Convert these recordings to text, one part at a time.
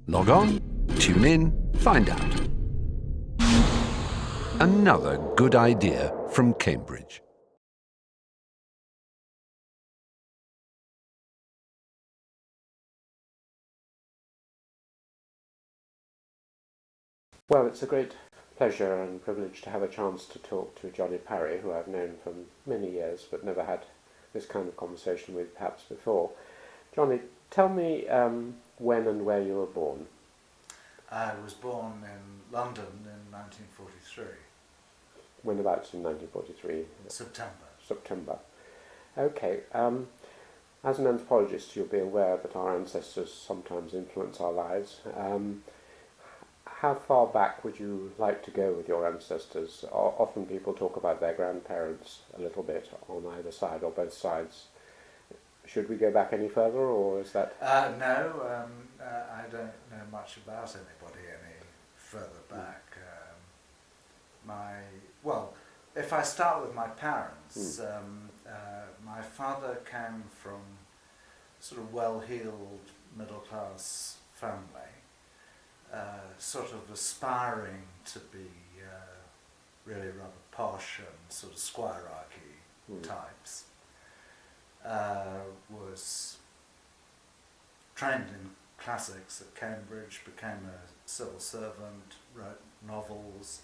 Log on, tune in, find out. Another good idea from Cambridge. Well, it's a great pleasure and privilege to have a chance to talk to Johnny Parry, who I've known for many years but never had this kind of conversation with perhaps before. Johnny, tell me when and where you were born. I was born in London in 1943. Whenabouts in 1943? September. Okay. As an anthropologist, you'll be aware that our ancestors sometimes influence our lives. How far back would you like to go with your ancestors? Often people talk about their grandparents a little bit on either side or both sides. Should we go back any further, or is that... No, I don't know much about anybody any further back. If I start with my parents, my father came from sort of well-heeled middle-class family, sort of aspiring to be really rather posh and sort of squirearchy types. Was trained in classics at Cambridge, became a civil servant, wrote novels,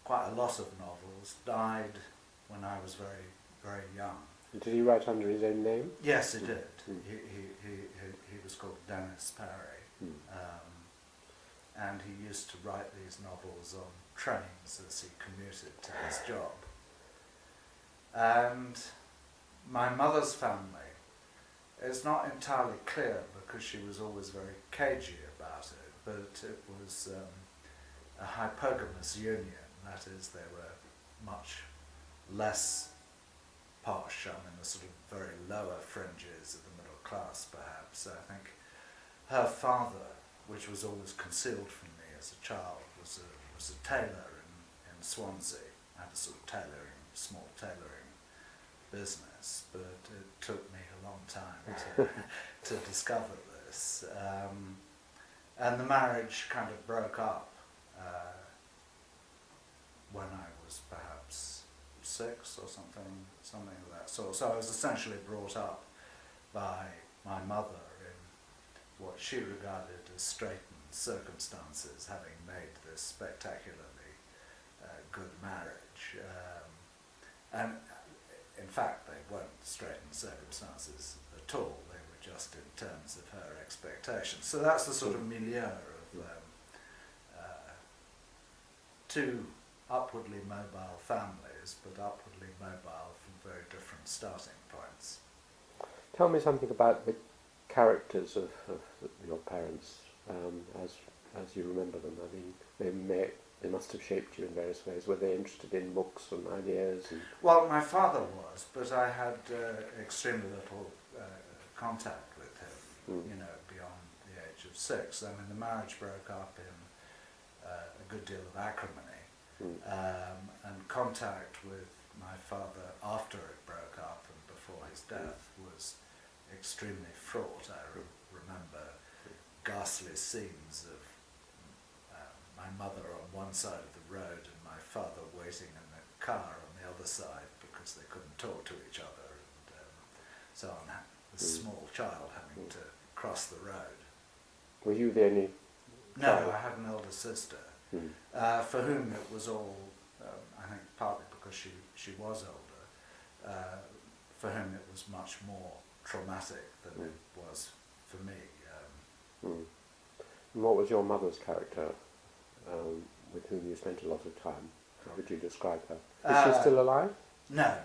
quite a lot of novels, died when I was very, very young. Did he write under his own name? Yes, he did. He was called Dennis Parry. And he used to write these novels on trains as he commuted to his job. And my mother's family is not entirely clear because she was always very cagey about it, but it was a hypogamous union. That is, they were much less posh, the sort of very lower fringes of the middle class perhaps. I think her father, which was always concealed from me as a child, was a tailor in Swansea, had a sort of small tailoring business, but it took me a long time to discover this. And the marriage kind of broke up when I was perhaps 6 or something of that sort. So I was essentially brought up by my mother in what she regarded as straitened circumstances, having made this spectacularly good marriage. And in fact, they weren't straitened circumstances at all. They were just in terms of her expectations. So that's the sort of milieu of two upwardly mobile families, but upwardly mobile from very different starting points. Tell me something about the characters of your parents as you remember them. I mean, they must have shaped you in various ways. Were they interested in books and ideas? Well, my father was, but I had extremely little contact with him, beyond the age of 6. I mean, the marriage broke up in a good deal of acrimony, and contact with my father after it broke up and before his death was extremely fraught. I remember ghastly scenes of my mother on one side of the road and my father waiting in the car on the other side because they couldn't talk to each other, and so on. This small child having to cross the road. Were you the only child? No, I had an elder sister, for whom it was all, I think partly because she was older, for whom it was much more traumatic than it was for me. And what was your mother's character, with whom you spent a lot of time? How would you describe her? Is she still alive? No.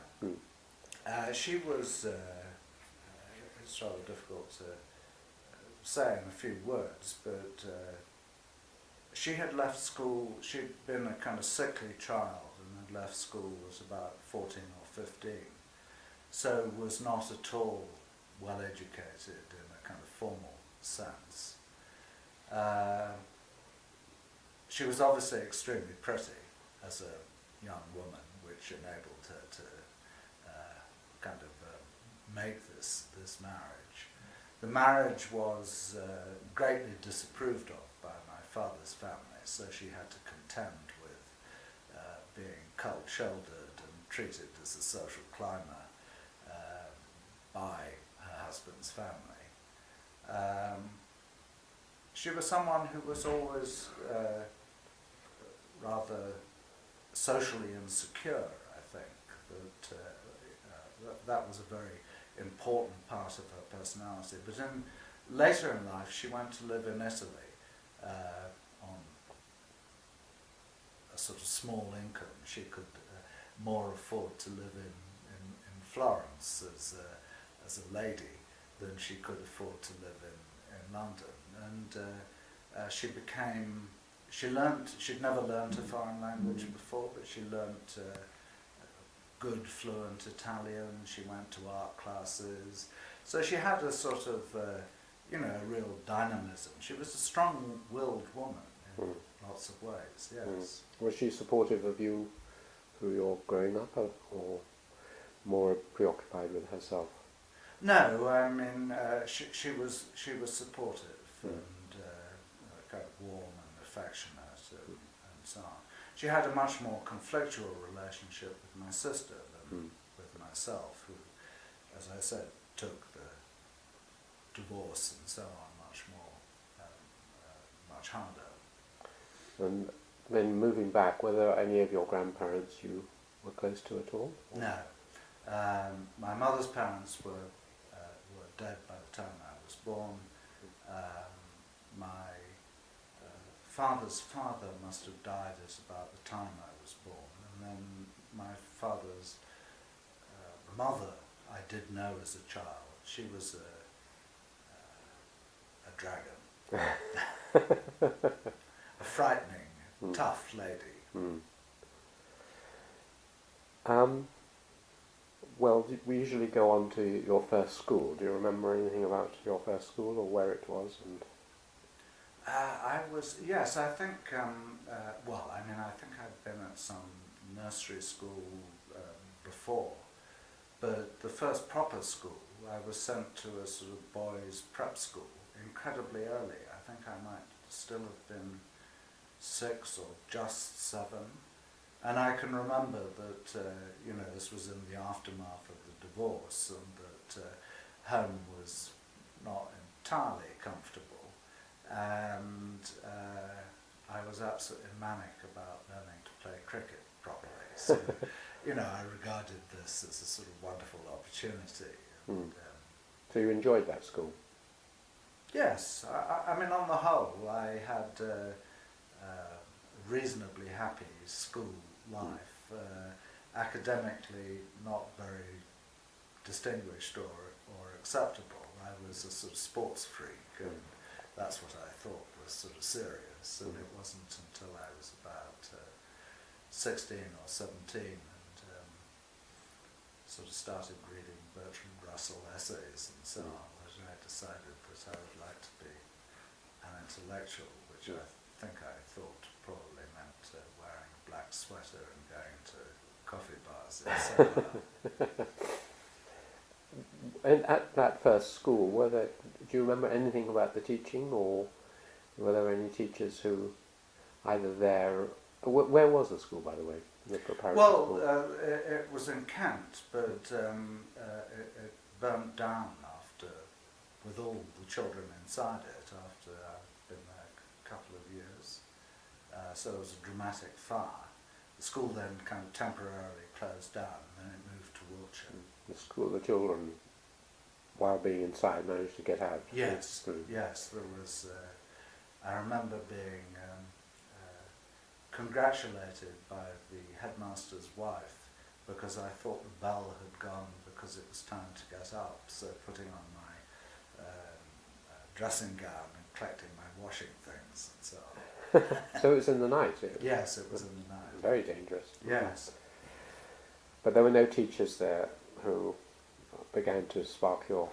She was, it's rather difficult to say in a few words, but she had left school. She'd been a kind of sickly child and had left school at about 14 or 15, so was not at all well educated in a kind of formal sense. She was obviously extremely pretty as a young woman, which enabled her to kind of make this marriage. the marriage was greatly disapproved of by my father's family, so she had to contend with being cold-shouldered and treated as a social climber by her husband's family. She was someone who was always rather socially insecure, I think. That was a very important part of her personality. But later in life, she went to live in Italy on a sort of small income. She could more afford to live in Florence as a lady than she could afford to live in London. And she'd never learnt a foreign language before, but she learnt good, fluent Italian. She went to art classes. So she had a sort of, a real dynamism. She was a strong-willed woman in lots of ways, yes. Was she supportive of you through your growing up, or more preoccupied with herself? No, I mean, she was supportive and kind of warm and affectionate and so on. She had a much more conflictual relationship with my sister than with myself, who, as I said, took the divorce and so on much harder. And then moving back, were there any of your grandparents you were close to at all? No. My mother's parents were dead by the time I was born. My father's father must have died at about the time I was born, and then my father's mother I did know as a child. She was a dragon, a frightening, tough lady. Well, we usually go on to your first school. Do you remember anything about your first school or where it was? And Yes, I think, I think I'd been at some nursery school before, but the first proper school, I was sent to a sort of boys' prep school incredibly early. I think I might still have been 6 or just 7. And I can remember that, this was in the aftermath of the divorce, and that home was not entirely comfortable. And I was absolutely manic about learning to play cricket properly. So, I regarded this as a sort of wonderful opportunity. And, so you enjoyed that school? Yes. I mean, on the whole, I had a reasonably happy school life. Academically, not very distinguished or acceptable. I was a sort of sports freak, and that's what I thought was sort of serious. And it wasn't until I was about 16 or 17 and sort of started reading Bertrand Russell essays and so on that I decided that I would like to be an intellectual, which I think I thought probably meant wearing a black sweater and going to coffee bars and so on. And at that first school, do you remember anything about the teaching, or were there any teachers who either there... Where was the school, by the way? The preparatory school? It was in Kent, but it burnt down with all the children inside it after I'd been there a couple of years. So it was a dramatic fire. The school then kind of temporarily closed down, and then it moved to Wiltshire. The children, while being inside, managed to get out? Yes, yes. There was. I remember being congratulated by the headmaster's wife because I thought the bell had gone because it was time to get up. So putting on my dressing gown and collecting my washing things and so on. So it was in the night? Yes, it was in the night. Very dangerous. Yes. But there were no teachers there who began to spark your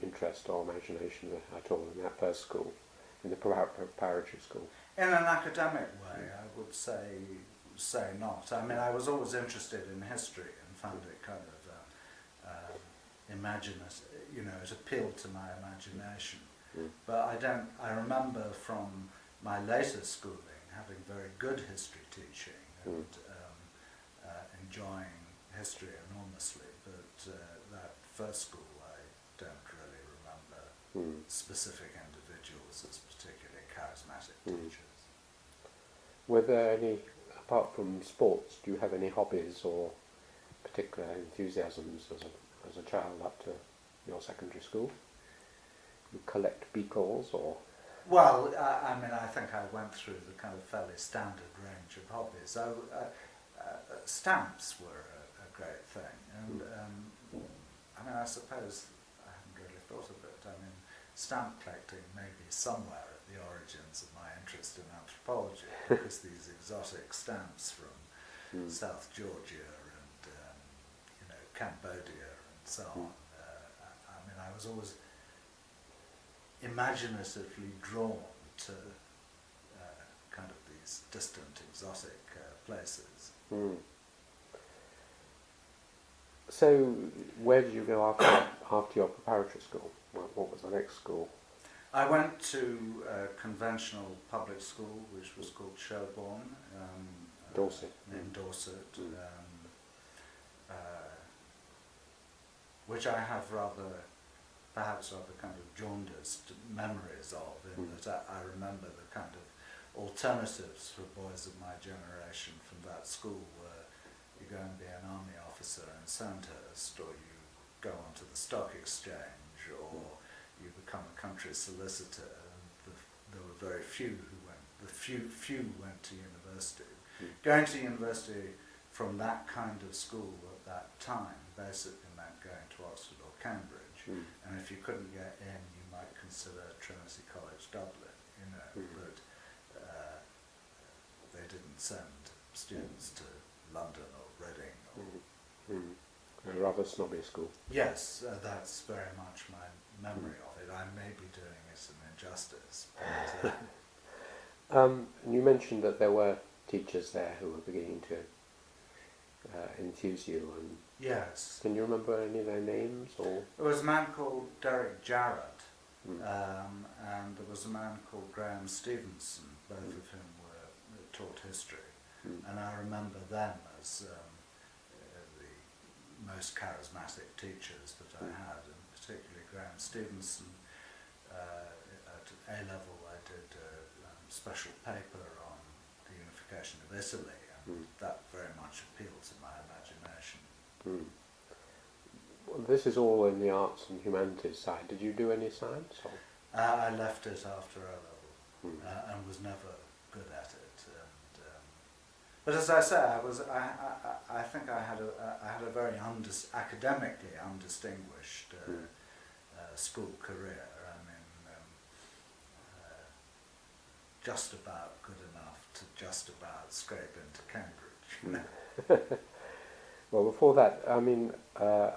interest or imagination at all in that first school, in the preparatory school? In an academic way, I would say not. I mean, I was always interested in history and found it kind of imaginative, it appealed to my imagination. But I remember from my later schooling having very good history teaching and enjoying history enormously, but that first school I don't really remember specific individuals as particularly charismatic teachers. Were there any, apart from sports, do you have any hobbies or particular enthusiasms as a child up to your secondary school? You collect beetles or? Well, I think I went through the kind of fairly standard range of hobbies. Stamps were a great thing, and I suppose I hadn't really thought of it. Stamp collecting may be somewhere at the origins of my interest in anthropology, because these exotic stamps from South Georgia and Cambodia and so on. I was always imaginatively drawn to kind of these distant, exotic places. So, where did you go after your preparatory school? What was the next school? I went to a conventional public school, which was called Sherborne, Dorset. in Dorset, which I have perhaps rather kind of jaundiced memories of, in that I remember the kind of alternatives for boys of my generation from that school were you go and be an army officer in Sandhurst, or you go onto the stock exchange, or you become a country solicitor. And there were very few who went. Few went to university. Going to university from that kind of school at that time basically meant going to Oxford or Cambridge. And if you couldn't get in, you might consider Trinity College Dublin, but they didn't send students to London or Reading. A rather snobby school. Yes, that's very much my memory of it. I may be doing it an injustice. But, and you mentioned that there were teachers there who were beginning to enthuse you. And yes. Can you remember any of their names? Or There was a man called Derek Jarrett, and there was a man called Graham Stevenson, both of whom taught history. And I remember them as the most charismatic teachers that I had, and particularly Graham Stevenson. At A-level I did a special paper on the unification of Italy, and that very much appealed to my imagination. Well, this is all in the arts and humanities side. Did you do any science? Or? I left it after A-level and was never good at it. But as I say, I think I had a very academically undistinguished school career. Just about good enough to just about scrape into Cambridge. Well, before that,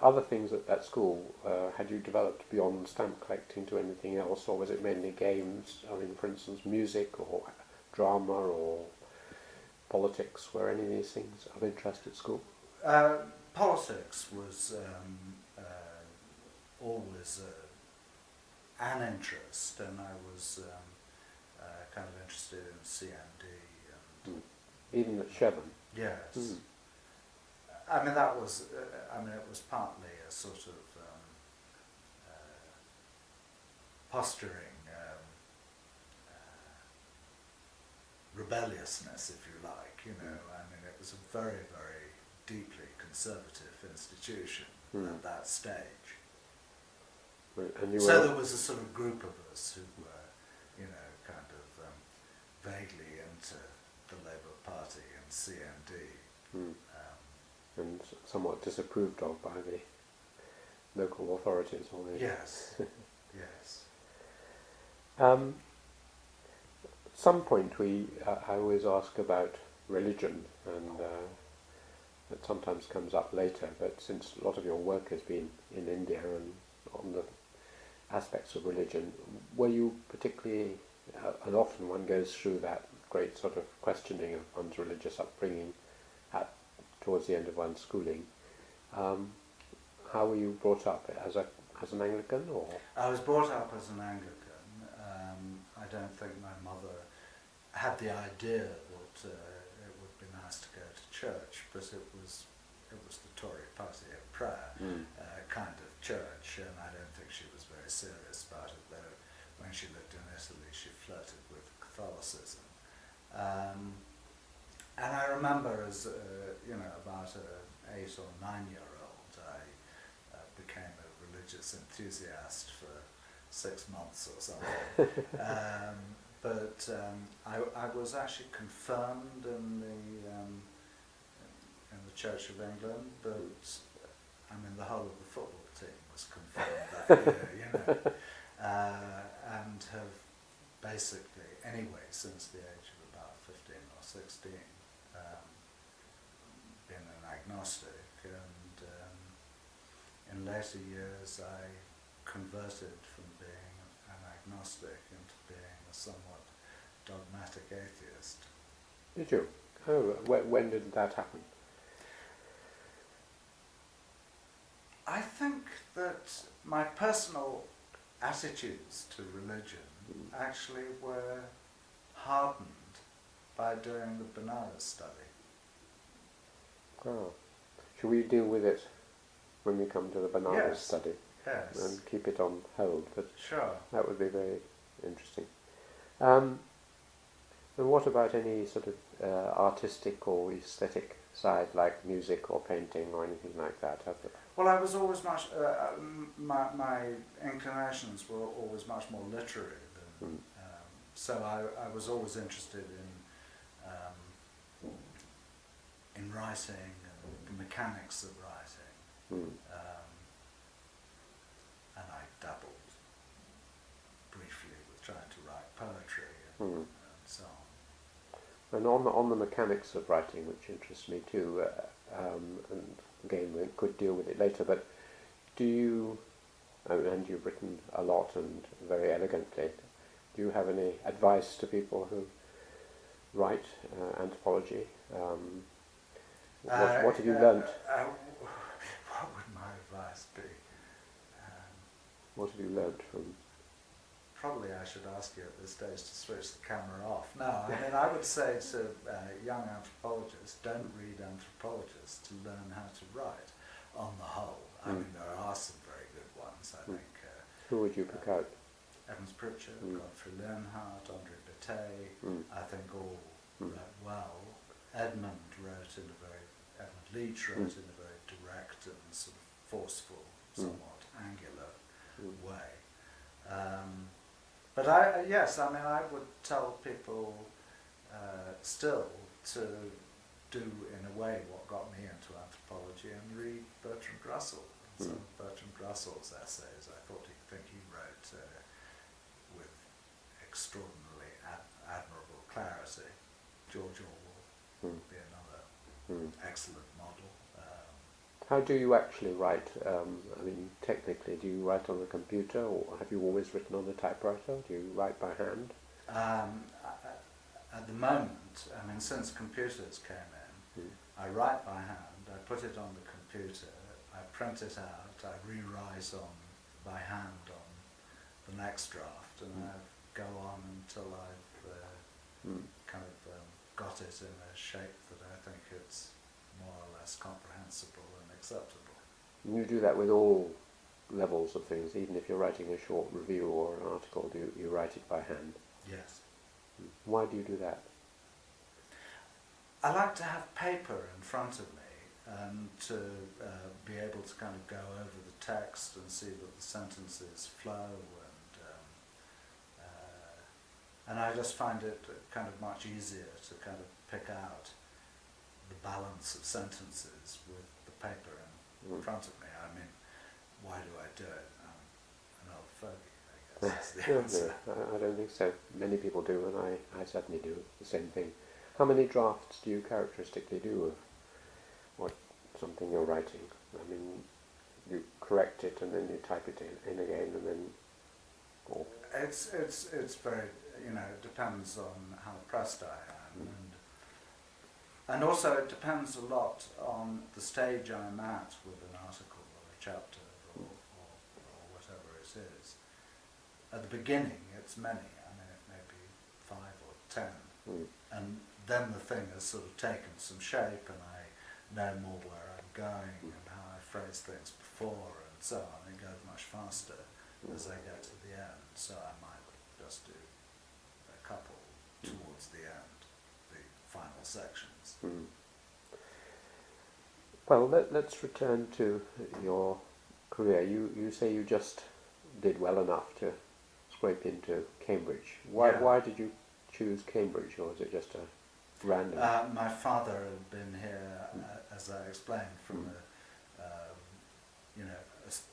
other things at that school, had you developed beyond stamp collecting to anything else, or was it mainly games? For instance, music or drama or politics? Were any of these things of interest at school? Politics was always an interest, and I was kind of interested in CMD. Even at Chevron? Yes. That was, it was partly a sort of posturing rebelliousness, if you like, it was a very, very deeply conservative institution at that stage. And so there was a sort of group of us who were, kind of vaguely into the Labour Party and CMD. And somewhat disapproved of by the local authorities. Or the Yes, yes. Some point I always ask about religion, and it sometimes comes up later, but since a lot of your work has been in India and on the aspects of religion, were you particularly, and often one goes through that great sort of questioning of one's religious upbringing towards the end of one's schooling, How were you brought up? As an Anglican, or? I was brought up as an Anglican. I don't think my mother had the idea that it would be nice to go to church, but it was the Tory party of prayer kind of church, and I don't think she was very serious about it, though when she lived in Italy she flirted with Catholicism. And I remember as about an 8 or 9-year-old, I became a religious enthusiast for 6 months or something. But I was actually confirmed in the Church of England, but the whole of the football team was confirmed that year, and have basically, anyway, since the age of about 15 or 16, been an agnostic, and in later years I converted from being an agnostic into being a somewhat dogmatic atheist. Did you? Oh, when did that happen? I think that my personal attitudes to religion actually were hardened by doing the Benares study. Oh. Should we deal with it when we come to the Benares study? Yes. And keep it on hold, but sure. That would be very interesting. And what about any sort of artistic or aesthetic side, like music or painting or anything like that? Well, I was always much, my inclinations were always much more literary than, so I was always interested in writing and the mechanics of writing, and I dabbled briefly with trying to write poetry and so on. And on the mechanics of writing, which interests me too, and again we could deal with it later, but do you, and you've written a lot and very elegantly, do you have any advice to people who write anthropology? What have you learnt? What would my advice be? What have you learnt from? Probably I should ask you at this stage to switch the camera off. No, I would say to young anthropologists, don't read anthropologists to learn how to write, on the whole. There are some very good ones, I think. Who would you pick out? Evans Pritchard, Godfrey Leonhardt, Andre Bataille, I think all wrote well. Edmund Leach wrote in a very direct and sort of forceful, somewhat angular way. But I would tell people still to do in a way what got me into anthropology and read Bertrand Russell. Some of Bertrand Russell's essays I think he wrote with extraordinarily admirable clarity. George Orwell would be another excellent model. How do you actually write? Technically, do you write on a computer, or have you always written on a typewriter? Do you write by hand? At the moment, since computers came in, I write by hand, I put it on the computer, I print it out, I rewrite by hand on the next draft, and I go on until I've got it in a shape that I think it's more or less comprehensible and acceptable. And you do that with all levels of things, even if you're writing a short review or an article, you write it by hand? Yes. Why do you do that? I like to have paper in front of me and to be able to kind of go over the text and see that the sentences flow, and I just find it kind of much easier to kind of pick out the balance of sentences with the paper in front of me. Why do I do it? I'm an old fogey, I guess is the answer. No, I don't think so. Many people do, and I certainly do the same thing. How many drafts do you characteristically do of something you're writing? You correct it and then you type it in again, and then... Or it's very, it depends on how pressed I am, and also it depends a lot on the stage I'm at with an article or a Chapter or whatever it is. At the beginning, it's many. I mean, it may be 5 or 10, and then the thing has sort of taken some shape, and I know more where I'm going and how I phrase things before, and so on. It goes much faster as I get to the end. So I might just do a couple towards the end, the final sections. Well, let's return to your career. You say you just did well enough to scrape into Cambridge. Why did you choose Cambridge, or was it just a random? My father had been here, as I explained, from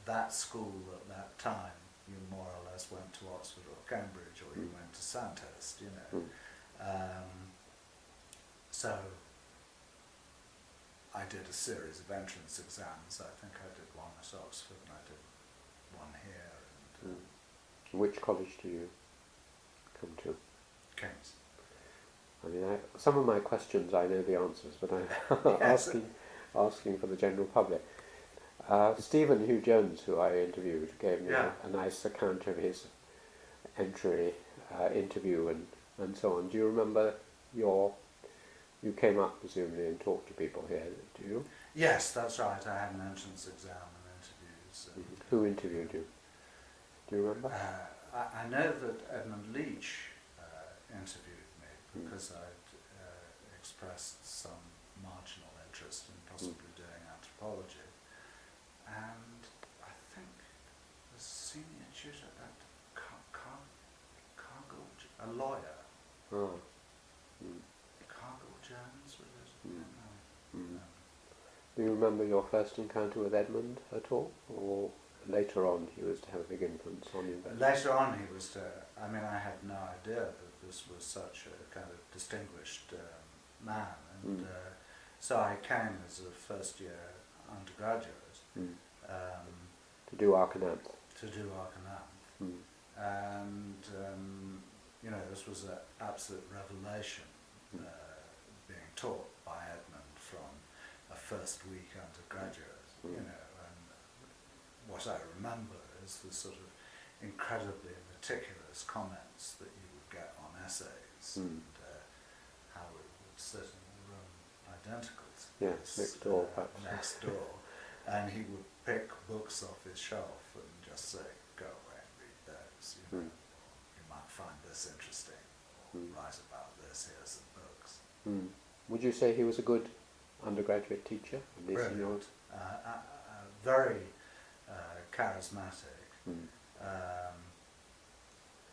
that school at that time. You more or less went to Oxford or Cambridge, or you went to Sandhurst, So I did a series of entrance exams. I think I did one at Oxford and I did one here. And, Which college do you come to? King's. I mean, some of my questions I know the answers, but I'm asking for the general public. Stephen Hugh Jones, who I interviewed, gave me a nice account of his entry interview and so on. Do you remember you came up presumably and talked to people here, do you? Yes, that's right. I had an entrance exam and interviews. And who interviewed you? Do you remember? I know that Edmund Leach interviewed me because I'd expressed some marginal interest in possibly doing anthropology. And I think the senior tutor at Cargill, a lawyer. Oh. Cargill Jones, was it? Do you remember your first encounter with Edmund at all? Or later on he was to have a big influence on you? Later on he was to, I mean, I had no idea that this was such a kind of distinguished man. And so I came as a first year undergraduate. To do Arcananth. And this was an absolute revelation, being taught by Edmund from a first week undergraduate. And what I remember is the sort of incredibly meticulous comments that you would get on essays, and how we would sit in a room identical to this, next door, perhaps. next door, and he would pick books off his shelf and just say, go away and read those, you might find this interesting, or write about this, here's some books. Would you say he was a good undergraduate teacher? Brilliant. Very charismatic.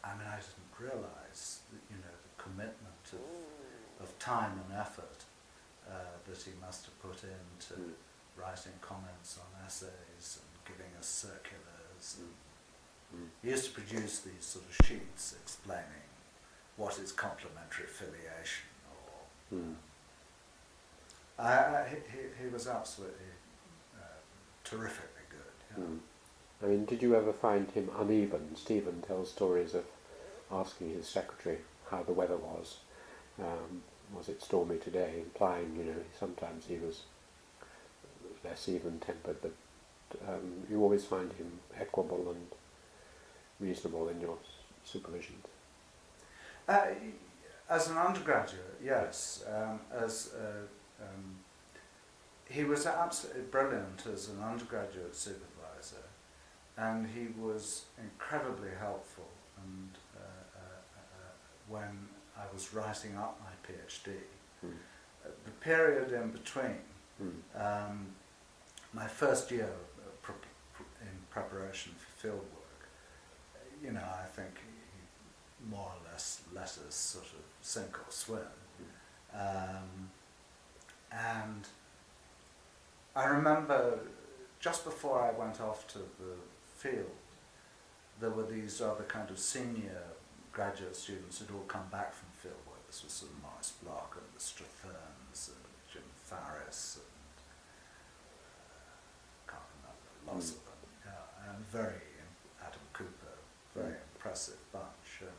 I mean, I didn't realise that, the commitment of time and effort that he must have put into writing comments on essays and giving us circulars. He used to produce these sort of sheets explaining what is complementary filiation, or he was absolutely terrifically good. I mean, did you ever find him uneven? Stephen tells stories of asking his secretary how the weather was. Was it stormy today? Implying, sometimes he was less even-tempered, but you always find him equable and reasonable in your supervisions. As an undergraduate, yes. He was absolutely brilliant as an undergraduate supervisor, and he was incredibly helpful. And when I was writing up my PhD, the period in between, my first year in preparation for field work, I think he more or less let us sort of sink or swim. And I remember just before I went off to the field, there were these other kind of senior graduate students who'd all come back from field work. This was sort of Maurice Bloch and the Strathurns and Jim Farris and can't remember, lots of them. And Adam Cooper, very impressive bunch. And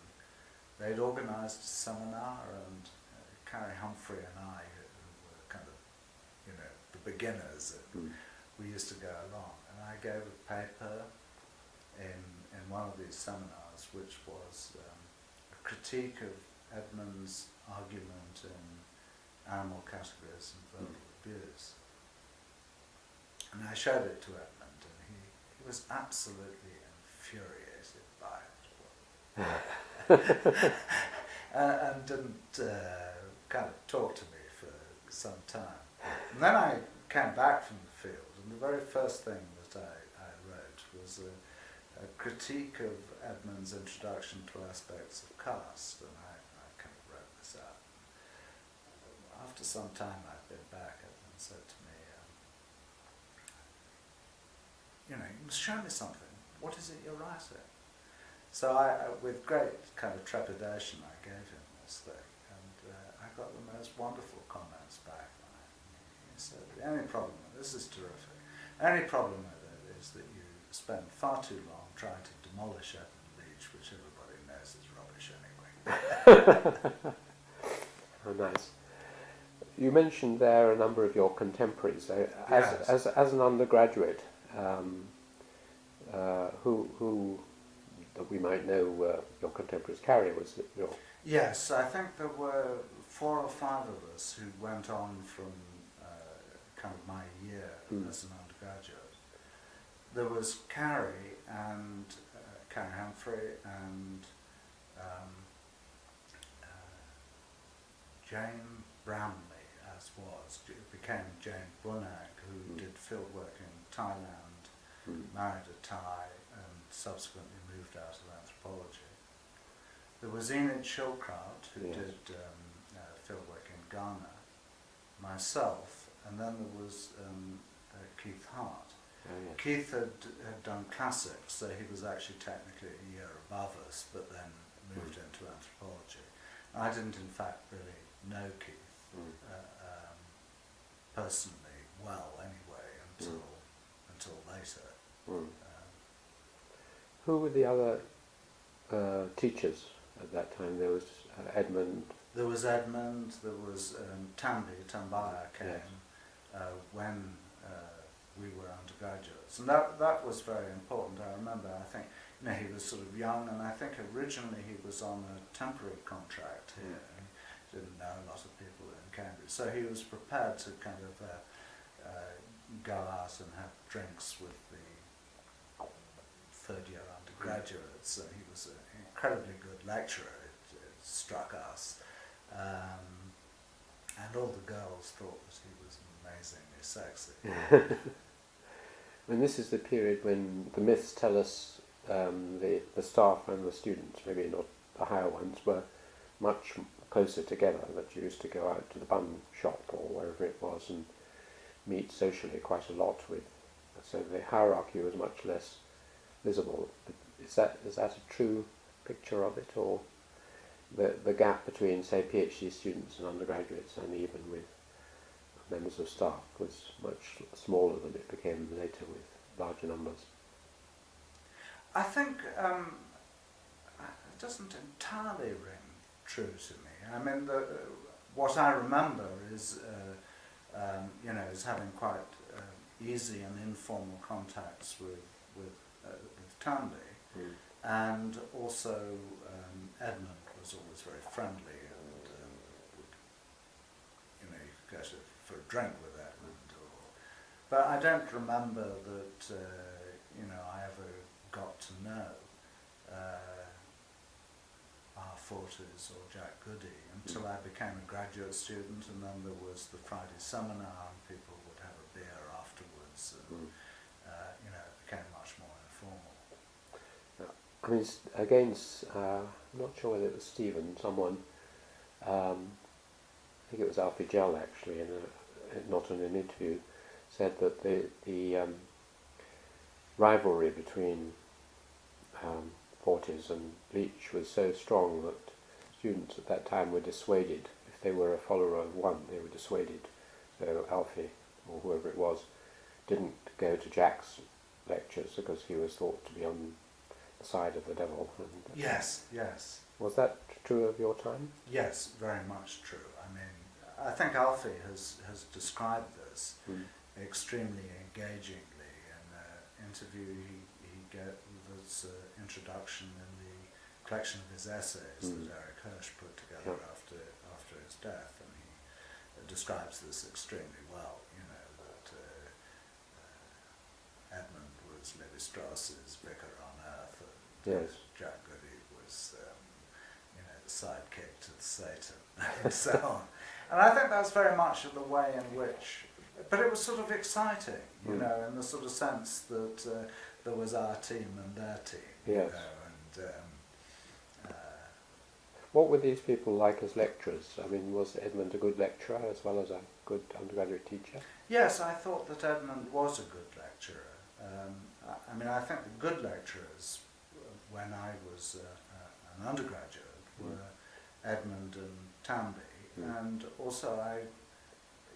they'd organised a seminar, and Carrie Humphrey and I, who were kind of, the beginners, we used to go along, and I gave a paper in one of these seminars, which was a critique of Edmund's argument in animal categories and verbal abuse. And I showed it to Edmund, and he was absolutely infuriated by it. And didn't kind of talk to me for some time. And then I came back from the field, and the very first thing that I wrote was a critique of Edmund's introduction to aspects of caste, and I kind of wrote this out. After some time I'd been back, Edmund said to me, you must show me something. What is it you're writing? So I with great kind of trepidation, I gave him this thing, and I got the most wonderful comments back. He said, the only problem, this is terrific, the only problem with it is that you spend far too long trying to demolish Edmund Leach, which everybody knows is rubbish anyway. Oh, nice. You mentioned there a number of your contemporaries. As an undergraduate, who that we might know your contemporaries carry, was it your... Yes, I think there were 4 or 5 of us who went on from kind of my year as an undergraduate. There was Carrie and Carrie Humphrey and Jane Brownlee, as was. It became Jane Bunag, who did fieldwork in Thailand, married a Thai, and subsequently moved out of anthropology. There was Enid Shilkraut, who did fieldwork in Ghana, myself, and then there was Keith Hart. Oh, yes. Keith had done classics, so he was actually technically a year above us, but then moved into anthropology. I didn't, in fact, really know Keith personally well, anyway, until later. Who were the other teachers at that time? There was Edmund. There was Edmund. There was Tambaya came when we were undergraduates, and that was very important. I remember. I think he was sort of young, and I think originally he was on a temporary contract here. And he didn't know a lot of people in Cambridge, so he was prepared to kind of go out and have drinks with the third-year undergraduates. And he was an incredibly good lecturer. It struck us, and all the girls thought that he was amazingly sexy. And this is the period when the myths tell us the staff and the students, maybe not the higher ones, were much closer together, that you used to go out to the bun shop or wherever it was and meet socially quite a lot with. So the hierarchy was much less visible. Is that a true picture of it, or the gap between, say, PhD students and undergraduates, and even with members of staff, was much smaller than it became later with larger numbers? I think it doesn't entirely ring true to me. I mean, what I remember is, is having quite easy and informal contacts with Tandy, and also Edmund was always very friendly, and you could go for a drink with Edmund. But I don't remember that I ever got to know R40s or Jack Goody until I became a graduate student, and then there was the Friday seminar, and people would have a beer afterwards, and it became much more informal. I mean, against, I'm not sure whether it was Stephen, someone, I think it was Alfie Gell actually, not in an interview, said that the rivalry between Forties and Leach was so strong that students at that time were dissuaded. If they were a follower of one, they were dissuaded. So Alfie, or whoever it was, didn't go to Jack's lectures because he was thought to be on the side of the devil. And yes. Was that true of your time? Yes, very much true. I mean, I think Alfie has described this extremely engagingly. In an interview he gave, there's an introduction in the collection of his essays that Eric Hirsch put together after his death, and he describes this extremely well, you know, that Edmund was Levi-Strauss's vicar on earth, and Jack Goody was you know, the sidekick to Satan, and so on. And I think that's very much the way in which, but it was sort of exciting, you know, in the sort of sense that there was our team and their team, you know, and what were these people like as lecturers? I mean, was Edmund a good lecturer as well as a good undergraduate teacher? Yes, I thought that Edmund was a good lecturer. I mean, I think the good lecturers, when I was an undergraduate, were Edmund and Tamby, and also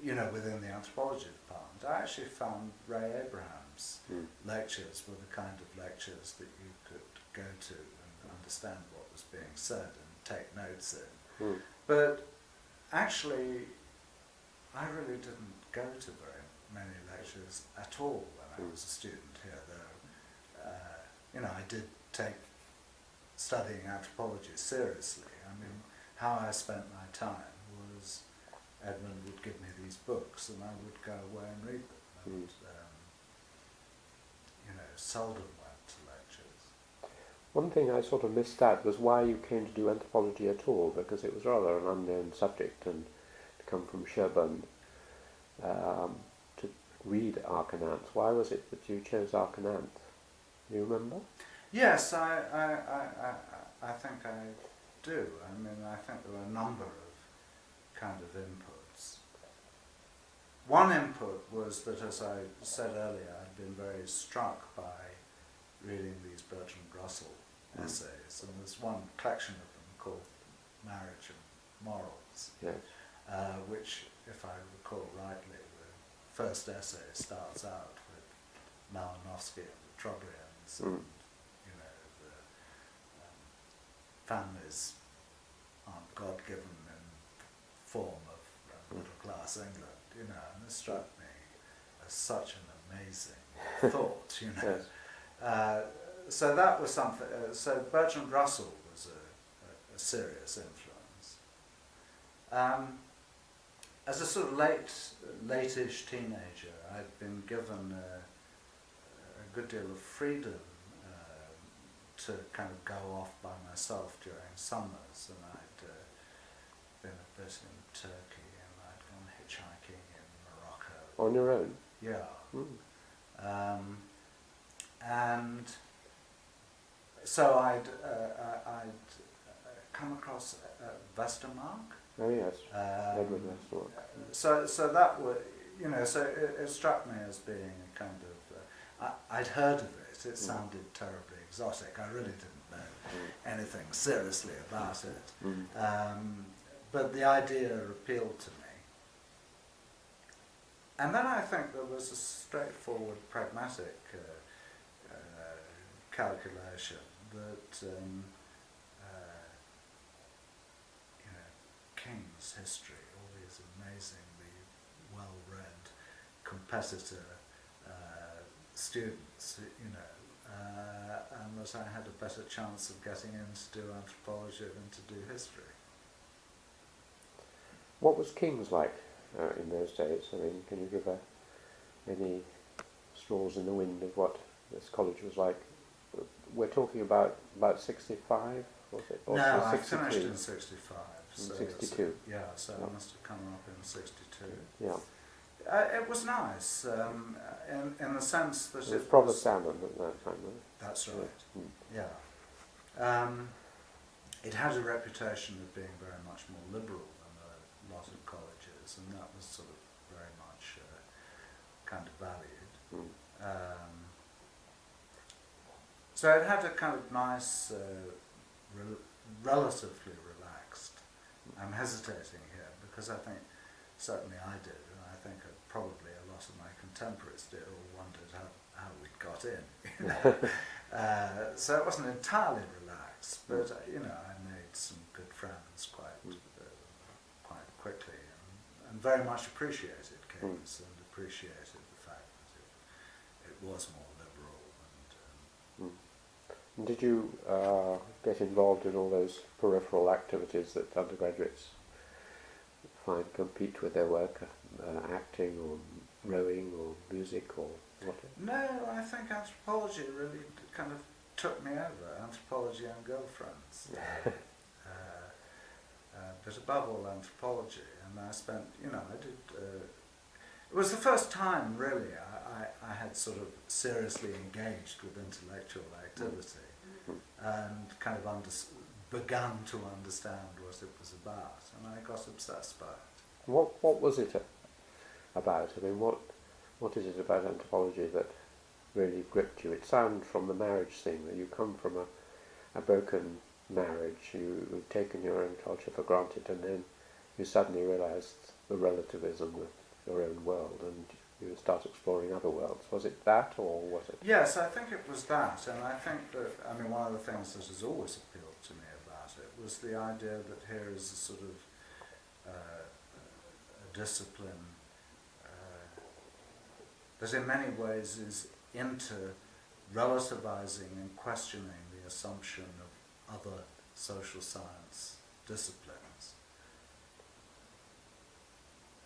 you know, within the anthropology department, I actually found Ray Abraham's lectures were the kind of lectures that you could go to and understand what was being said and take notes in. But actually, I really didn't go to very many lectures at all when I was a student here, though you know, I did take studying anthropology seriously. I mean, how I spent my time was Edmund would give me these books and I would go away and read them, and you know, seldom went to lectures. One thing I sort of missed out was why you came to do anthropology at all, because it was rather an unknown subject, and to come from Sherborne to read Arcanant. Why was it that you chose Arcanant? Do you remember? Yes, I think I do. I mean, I think there were a number of kind of inputs. One input was that, as I said earlier, I'd been very struck by reading these Bertrand Russell essays, and there's one collection of them called Marriage and Morals, which, if I recall rightly, the first essay starts out with Malinowski and the Trobriands, and you know, the families aren't God-given in form of middle-class England, you know, and this struck me as such an amazing thought, you know. So that was something. So Bertrand Russell was a serious influence. As a sort of late-ish teenager, I'd been given a good deal of freedom to kind of go off by myself during summers, and I'd been a bit in Turkey, and I'd gone hitchhiking in Morocco. On your own? Yeah. And so I'd come across Westermarck. Oh yes, Edward Westermarck. So that was, you know, so it struck me as being a kind of, I'd heard of it, it sounded terribly exotic, I really didn't know anything seriously about it, but the idea appealed to me. And then I think there was a straightforward, pragmatic calculation that, you know, King's history, all these amazingly well-read competitor students, you know, and that I had a better chance of getting in to do anthropology than to do history. What was King's like in those days? I mean, can you give any straws in the wind of what this college was like? We're talking about 65, was it? Or no, I 62? finished in 65. So 62? Yeah, so I must have come up in 62. Yeah. It was nice, in the sense that it was proper salmon at that time, wasn't it? That's right, yeah. It had a reputation of being very much more liberal than a lot of colleges, and that was sort of very much kind of valued. So it had a kind of nice, relatively relaxed. I'm hesitating here because I think certainly I did, and I think probably a lot of my contemporaries did, or wondered how we'd got in. You know? So it wasn't entirely relaxed, but you know, I made some good friends quite quickly, and very much appreciated King's and appreciated the was more liberal. And did you get involved in all those peripheral activities that undergraduates find compete with their work, acting or rowing or music or what? No, I think anthropology really kind of took me over, anthropology and girlfriends. But above all anthropology, and I spent, I did, it was the first time really I had sort of seriously engaged with intellectual activity and kind of begun to understand what it was about, and I got obsessed by it. What was it about? I mean, what is it about anthropology that really gripped you? It sounds from the marriage thing that you come from a broken marriage, you've taken your own culture for granted, and then you suddenly realised the relativism of your own world, and you start exploring other worlds. Was it that, or was it? Yes, I think it was that, and I think that, one of the things that has always appealed to me about it was the idea that here is a sort of a discipline that in many ways is into relativizing and questioning the assumption of other social science disciplines.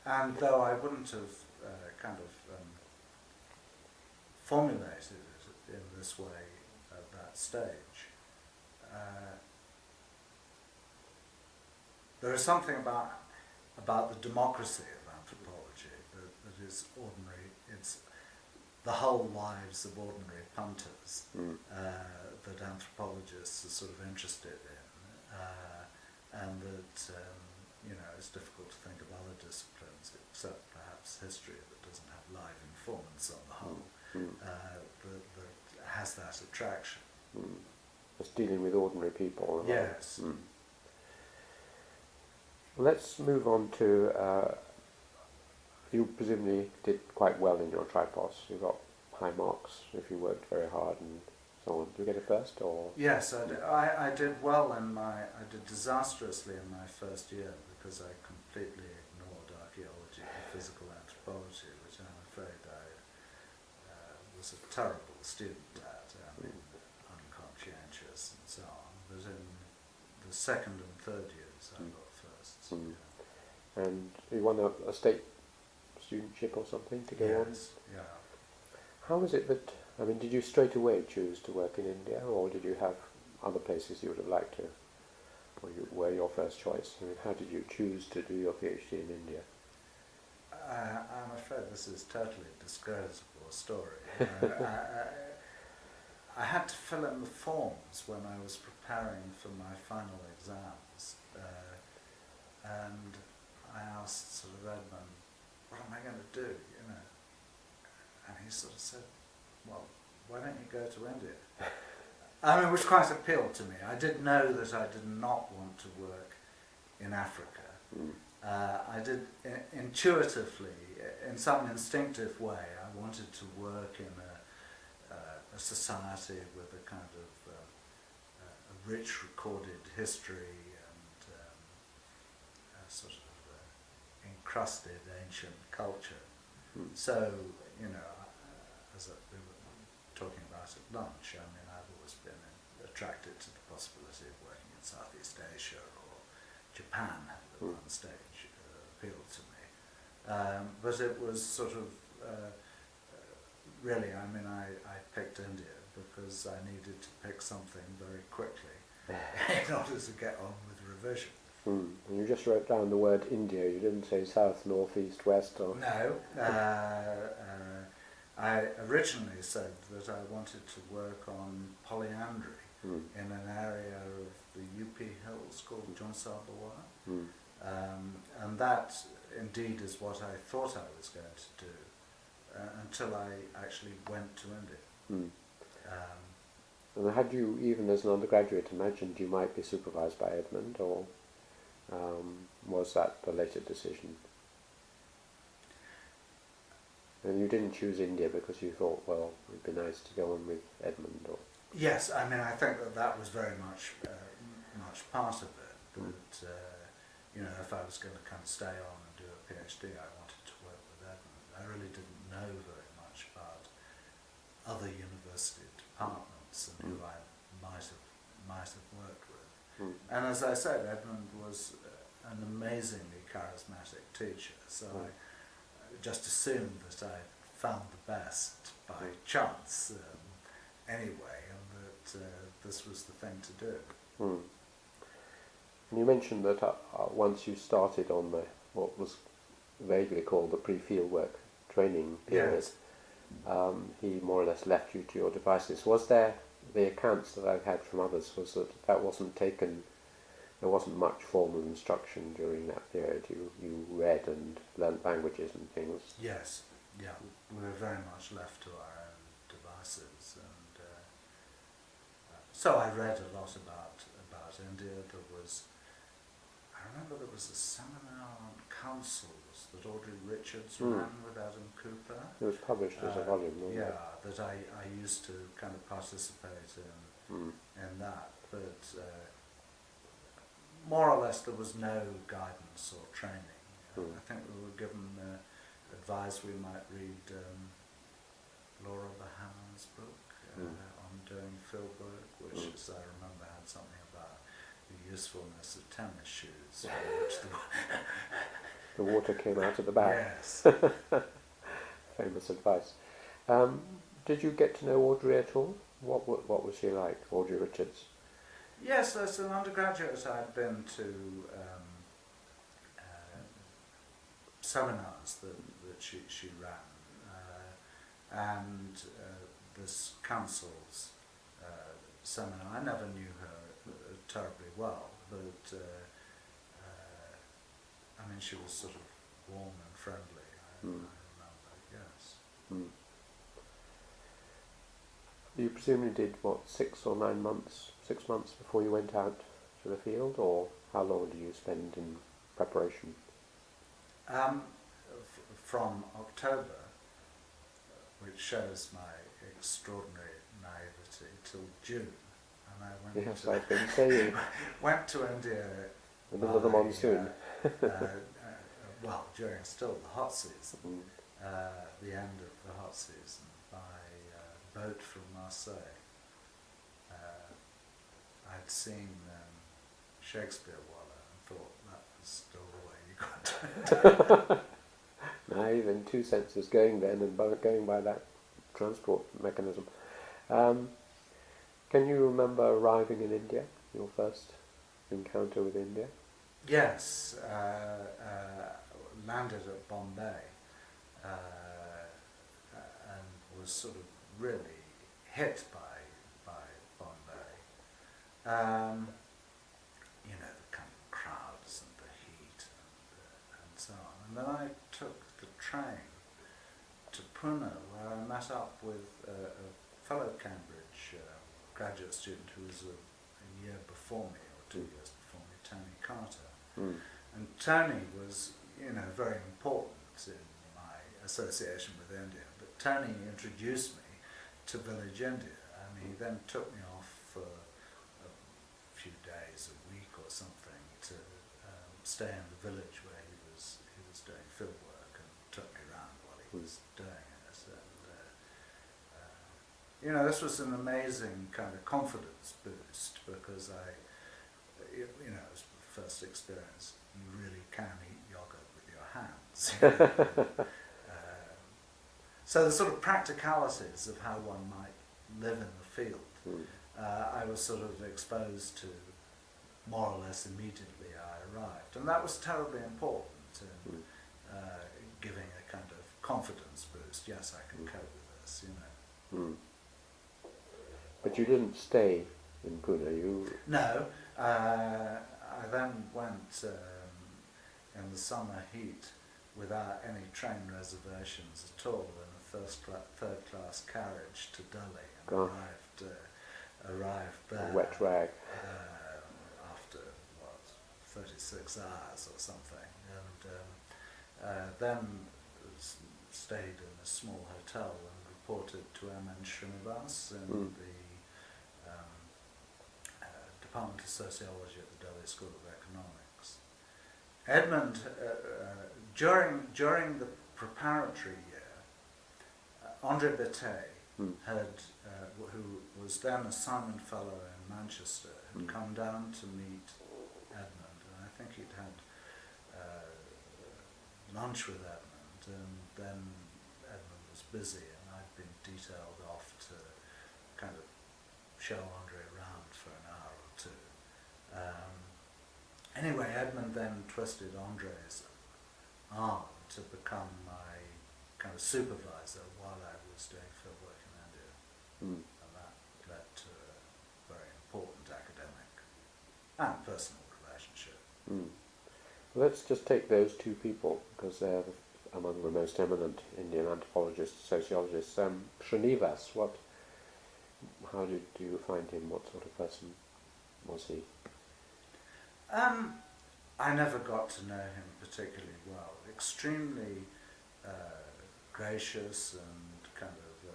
And though I wouldn't have formulated it in this way at that stage, there is something about the democracy of anthropology that is ordinary. It's the whole lives of ordinary punters that anthropologists are sort of interested in, and that it's difficult to think of other disciplines except perhaps history that doesn't have live informants on the whole, that has that attraction. It's dealing with ordinary people. Yes. Let's move on to, you presumably did quite well in your tripos. You got high marks if you worked very hard and so on. Did you get a first, or? Yes, I did well I did disastrously in my first year because I completely ignored archaeology and physical anthropology, which I'm afraid I was a terrible student at, unconscientious and so on. But in the second and third years I got firsts. Yeah. And you won a state studentship or something to go on? Yes, yeah. How was it that, did you straight away choose to work in India, or did you have other places you would have liked to, or were your first choice? How did you choose to do your PhD in India? I'm afraid this is a totally discreditable story. I had to fill in the forms when I was preparing for my final exams, and I asked sort of Edmund, what am I going to do, And he sort of said, well, why don't you go to India? Which quite appealed to me. I did know that I did not want to work in Africa. I did intuitively, in some instinctive way, I wanted to work in a society with a kind of a rich recorded history and a sort of encrusted ancient culture. So, as we were talking about at lunch, I've always been attracted to the possibility of working in Southeast Asia or Japan at one stage appealed to me. But it was sort of, really, I picked India because I needed to pick something very quickly in order to get on with revision. And you just wrote down the word India, you didn't say south, north, east, west, or? No. I originally said that I wanted to work on polyandry in an area of the UP Hills called Jonsarbawa. And that indeed is what I thought I was going to do until I actually went to India. And had you, even as an undergraduate, imagined you might be supervised by Edmund, or was that a later decision? And you didn't choose India because you thought, well, it'd be nice to go on with Edmund, or? Yes, I think that was very much part of it. But if I was going to kind of stay on and do a PhD, I wanted to work with Edmund. I really didn't know very much about other university departments and who I might have worked with. And as I said, Edmund was an amazingly charismatic teacher, so I just assumed that I found the best by chance anyway, and that this was the thing to do. And you mentioned that once you started on what was vaguely called the pre-field work training period, Yes. He more or less left you to your devices. Was there, the accounts that I've had from others, was that wasn't taken, there wasn't much formal instruction during that period? You read and learnt languages and things? Yes, yeah, we were very much left to our own devices, and so I read a lot about India. I remember there was a seminar on councils that Audrey Richards ran with Adam Cooper. It was published as a volume, wasn't it? Yeah, that I used to kind of participate in that, but more or less there was no guidance or training. I think we were given advice we might read Laura Bahama's book on doing field work, which, as I remember, had something about the usefulness of tennis shoes, which The water came out of the bag. Yes. Famous advice. Did you get to know Audrey at all? What was she like, Audrey Richards? Yes, as an undergraduate I'd been to seminars that she ran, and this council's seminar. I never knew her terribly well, but I mean, she was sort of warm and friendly, I remember, yes. You presumably did, 6 or 9 months, 6 months before you went out to the field, or how long did you spend in preparation? From October, which shows my extraordinary naivety, till June, and I went Yes, to, I've been saying. went to India In the middle of the monsoon. well, during still the hot season, the end of the hot season, by boat from Marseille. I'd seen Shakespeare Waller and thought that was still the way you got to it. Naive in two senses, going then and going by that transport mechanism. Can you remember arriving in India, your first encounter with India? Yes, landed at Bombay and was sort of really hit by Bombay. You know, the kind of crowds and the heat and so on. And then I took the train to Pune, where I met up with a fellow Cambridge graduate student who was a year before me, or 2 years before me, Tony Carter. And Tony was, you know, very important in my association with India. But Tony introduced me to village India, and he then took me off for a few days, a week or something, to stay in the village where he was doing field work, and took me around while he was doing it. And you know, this was an amazing kind of confidence boost, because you know, it was the first experience. You really can eat yogurt with your hands. So the sort of practicalities of how one might live in the field, I was sort of exposed to more or less immediately I arrived. And that was terribly important in giving a kind of confidence boost. Yes, I can cope with this, you know. But you didn't stay in Pune, you... No, I then went in the summer heat without any train reservations at all in a third class carriage to Delhi, and arrived there. A wet rag. After 36 hours or something, and then stayed in a small hotel and reported to M.N. Srinivas in the Department of Sociology at the Delhi School of Economics. Edmund, during the preparatory year, André Bataille who was then a Simon Fellow in Manchester, had come down to meet Edmund, and I think he'd had lunch with Edmund, and then Edmund was busy, and I'd been detailed off to kind of show Andre around for an hour or two. Anyway, Edmund then twisted Andre's arm to become my kind of supervisor while I was doing fieldwork in India. And that led to a very important academic and personal relationship. Let's just take those two people, because they're among the most eminent Indian anthropologists, sociologists. Srinivas, how did you find him? What sort of person was he? I never got to know him particularly well. Extremely gracious and kind of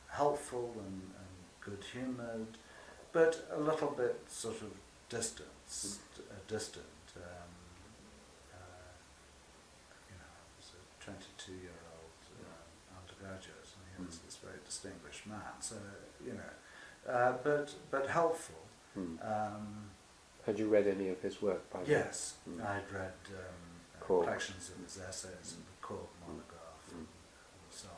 helpful and good-humoured, but a little bit sort of distant. He was a 22-year-old undergraduate, and he was this very distinguished man. So but helpful. Had you read any of his work by then? Yes, I'd read collections of his essays and the Korb monograph and so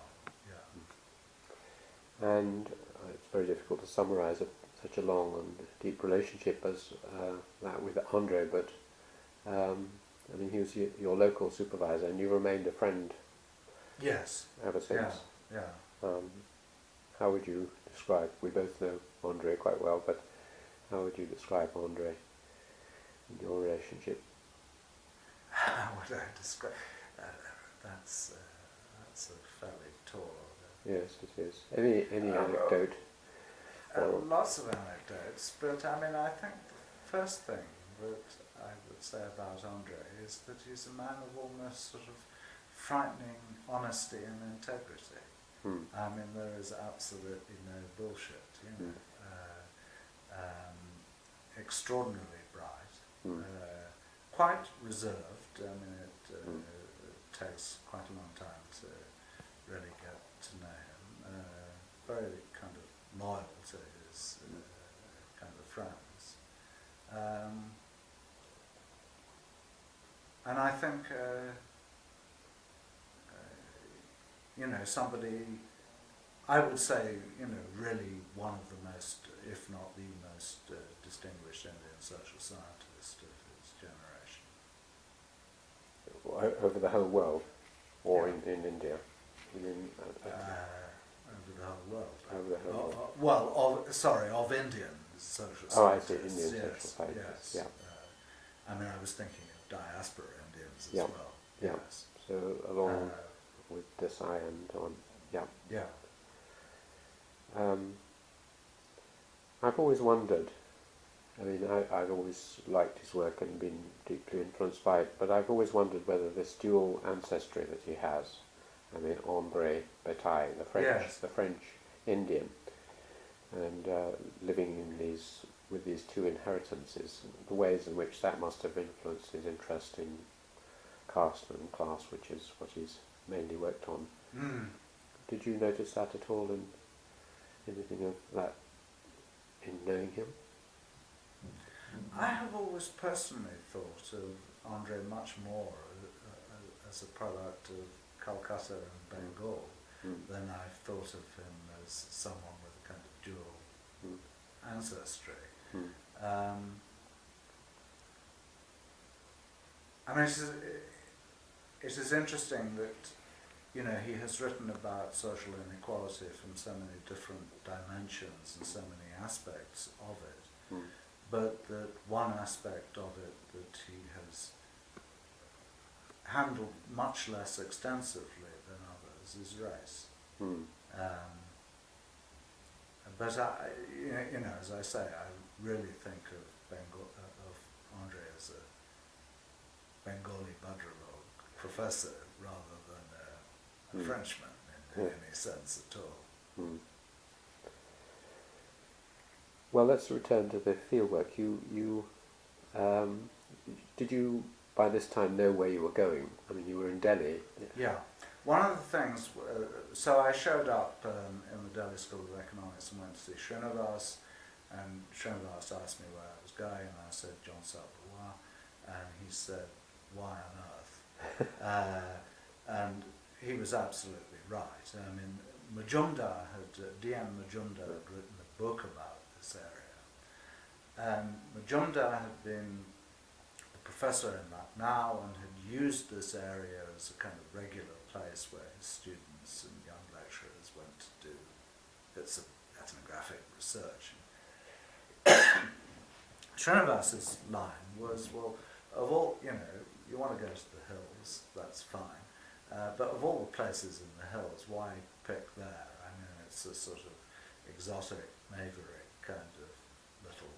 on. And it's very difficult to summarise such a long and deep relationship as that with Andre, but I mean, he was your local supervisor, and you remained a friend. Yes. Ever since. Yeah. How would you describe? We both know Andre quite well, but how would you describe Andre in your relationship? How would I describe? That's a fairly tall. Yes, it is. Any anecdote? Lots of anecdotes, but I mean, I think the first thing that I would say about Andre is that he's a man of almost sort of frightening honesty and integrity. I mean, there is absolutely no bullshit, you know. Extraordinarily bright, quite reserved. I mean, it takes quite a long time to really get to know him. Very kind of loyal to his kind of friends. And I think, somebody, I would say, really one of the most, if not the most distinguished Indian social scientist of his generation. Over the whole world, or in India? Over the whole world. Over the whole world. Of Indian social scientists. Oh, I see, Indian social scientists, yes. I mean, I was thinking of diaspora Indians as well. Yeah. Yes. So along with Desai and on, Yeah. I've always wondered, I mean, I've always liked his work and been deeply influenced by it, but I've always wondered whether this dual ancestry that he has, I mean, Ombre, Bataille, the French Indian, and living with these two inheritances, the ways in which that must have influenced his interest in caste and class, which is what he's mainly worked on. Did you notice that at all in anything of that in knowing him? I have always personally thought of Andre much more as a product of Calcutta and Bengal than I've thought of him as someone with a kind of dual ancestry. I mean, it is interesting that he has written about social inequality from so many different dimensions and so many aspects of it, but that one aspect of it that he has handled much less extensively than others is race. But as I say, I really think of Andre as a Bengali Bhadralok professor rather than a Frenchman in any sense at all. Well, let's return to the fieldwork. Did you by this time know where you were going? I mean, you were in Delhi. Yeah. one of the things, so I showed up in the Delhi School of Economics and went to see Srinivas, and Srinivas asked me where I was going, and I said John Salbois, and he said, why on earth? And he was absolutely right. I mean, D.M. Majumdar had written a book about this area, and Majumdar had been a professor in that now and had used this area as a kind of regular place where his students and young lecturers went to do bits of ethnographic research. Srinivas's line was, well, of all, you want to go to the hills, that's fine, but of all the places in the hills, why pick there? I mean, it's a sort of exotic, maverick kind of little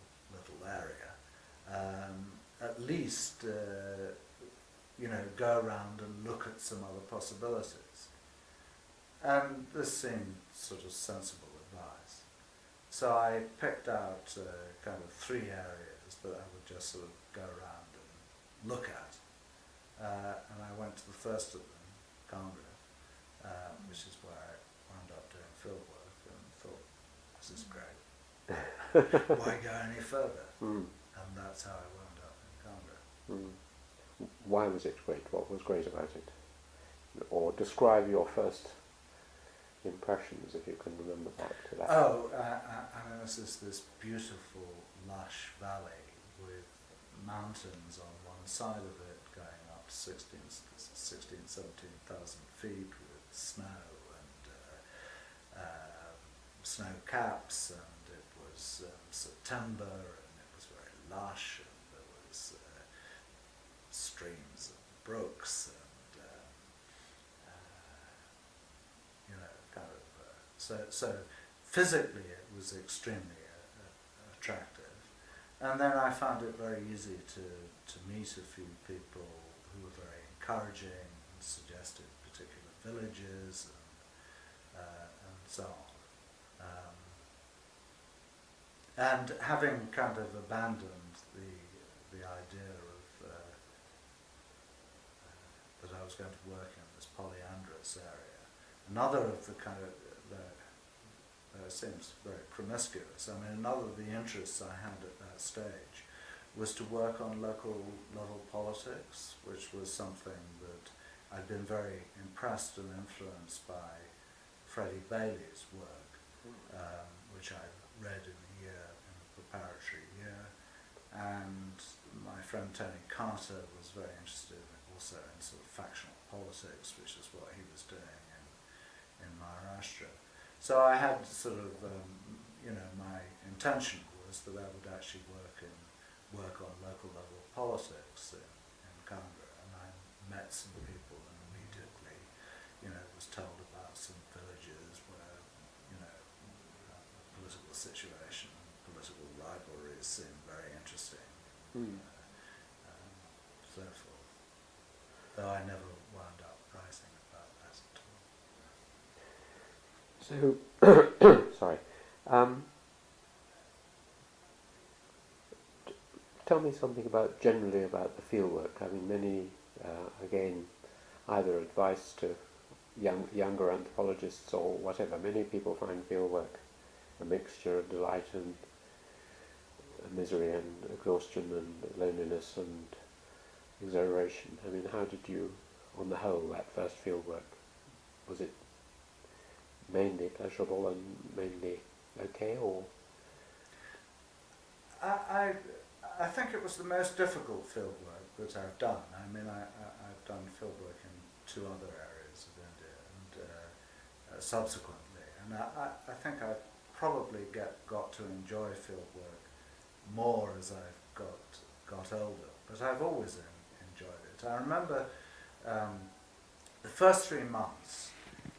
area. At least, go around and look at some other possibilities. And this seemed sort of sensible advice. So I picked out kind of 3 areas that I would just sort of go around and look at. And I went to the first of them, Kangra, which is where I wound up doing field work, and thought, this is great. Why go any further? And that's how I wound up in Kangra. Why was it great? What was great about it? Or describe your first impressions, if you can remember back to that. I mean, this is this beautiful, lush valley with mountains on one side of it going up 16, 17,000 feet with snow and snow caps, and it was September, and it was very lush, and there was streams and brooks, and so physically it was extremely attractive, and then I found it very easy to meet a few people who were very encouraging and suggested particular villages and so on. And having kind of abandoned the idea of that I was going to work in this polyandrous area, another of the kind of seems very promiscuous. I mean, another of the interests I had at that stage was to work on local level politics, which was something that I'd been very impressed and influenced by Freddie Bailey's work, which I read in the preparatory year, and my friend Tony Carter was very interested also in sort of factional politics, which is what he was doing in Maharashtra. So I had sort of, my intention was that I would actually work on local level politics in Kangra, and I met some people and immediately, was told about some villages where, the political situation, political rivalries seemed very interesting, so forth. Though I never wound up writing about that at all. So, sorry. Tell me something generally about the fieldwork. I mean, many, again, either advice to younger anthropologists or whatever. Many people find fieldwork a mixture of delight and misery and exhaustion and loneliness and exhilaration. I mean, how did you, on the whole, that first fieldwork, was it mainly pleasurable and mainly okay, or? I think it was the most difficult fieldwork that I've done. I mean, I've done fieldwork in 2 other areas of India and subsequently, and I think I probably got to enjoy fieldwork more as I've got older, but I've always enjoyed it. I remember the first 3 months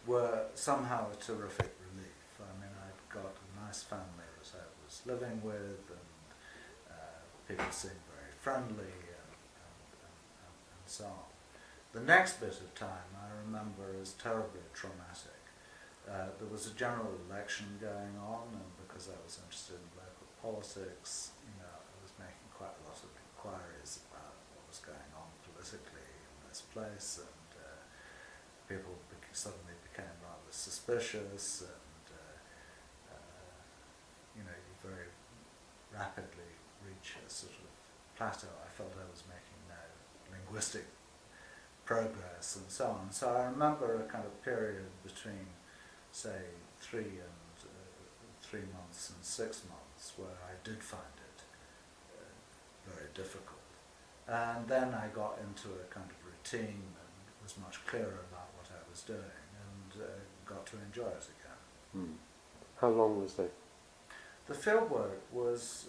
were somehow a terrific relief. I mean, I'd got a nice family that I was living with, and people seemed very friendly, and so on. The next bit of time I remember as terribly traumatic. There was a general election going on, and because I was interested in local politics, I was making quite a lot of inquiries about what was going on politically in this place, and people suddenly became rather suspicious, and you very rapidly reach a sort of plateau. I felt I was making no linguistic progress and so on. So I remember a kind of period between, say, 3 months and 6 months where I did find it very difficult. And then I got into a kind of routine and was much clearer about what I was doing, and got to enjoy it again. Mm. How long was the field work was,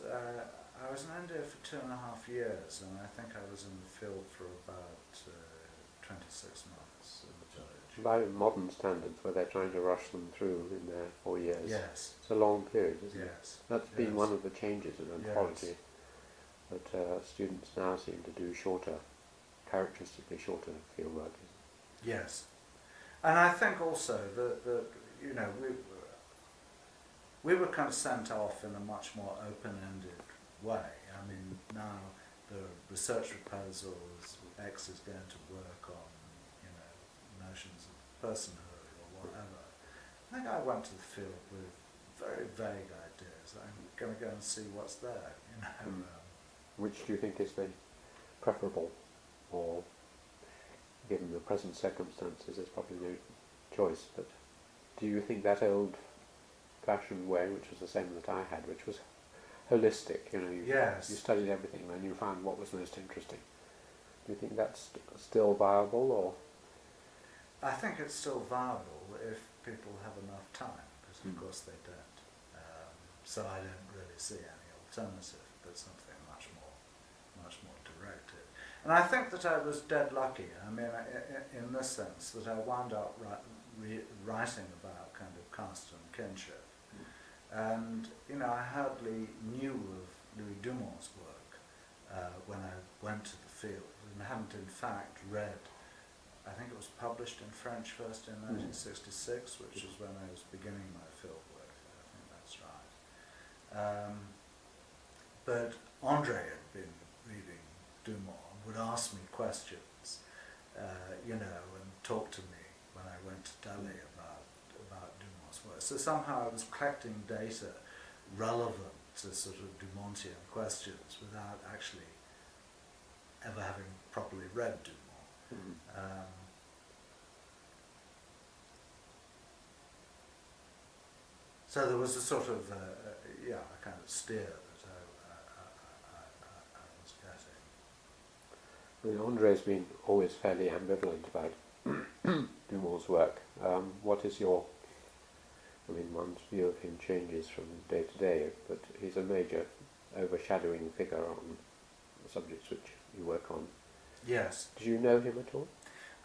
I was in India for 2.5 years, and I think I was in the field for about 26 months in the village. By modern standards, where they're trying to rush them through in their 4 years? Yes. It's a long period, isn't it? Yes. That's been one of the changes in anthropology, Yes. that students now seem to do shorter, characteristically shorter field work. Yes. And I think also that we were kind of sent off in a much more open-ended way. I mean, now the research proposals, X is going to work on, notions of personhood or whatever. I think I went to the field with very vague ideas. I'm going to go and see what's there, Which do you think is the preferable, or given the present circumstances, there's probably no choice, but do you think that old-fashioned way, which was the same that I had, which was holistic, you studied everything and you found what was most interesting, do you think that's still viable, or? I think it's still viable if people have enough time, but of course they don't. So I don't really see any alternative, but something much more directed. And I think that I was dead lucky. I mean, in this sense, that I wound up writing about kind of caste and kinship. And, I hardly knew of Louis Dumont's work when I went to the field, and hadn't in fact read. I think it was published in French first in 1966, which is when I was beginning my field work. I think that's right. But Andre had been reading Dumont and would ask me questions, and talk to me when I went to Delhi about Dumont's work. So somehow I was collecting data relevant to sort of Dumontian questions without actually ever having properly read Dumont. So there was a sort of, a kind of steer that I was getting. I mean, Andre's been always fairly ambivalent about Dumont's work. What is your, one's view of him changes from day to day, but he's a major overshadowing figure on the subjects which you work on. Yes. Did you know him at all?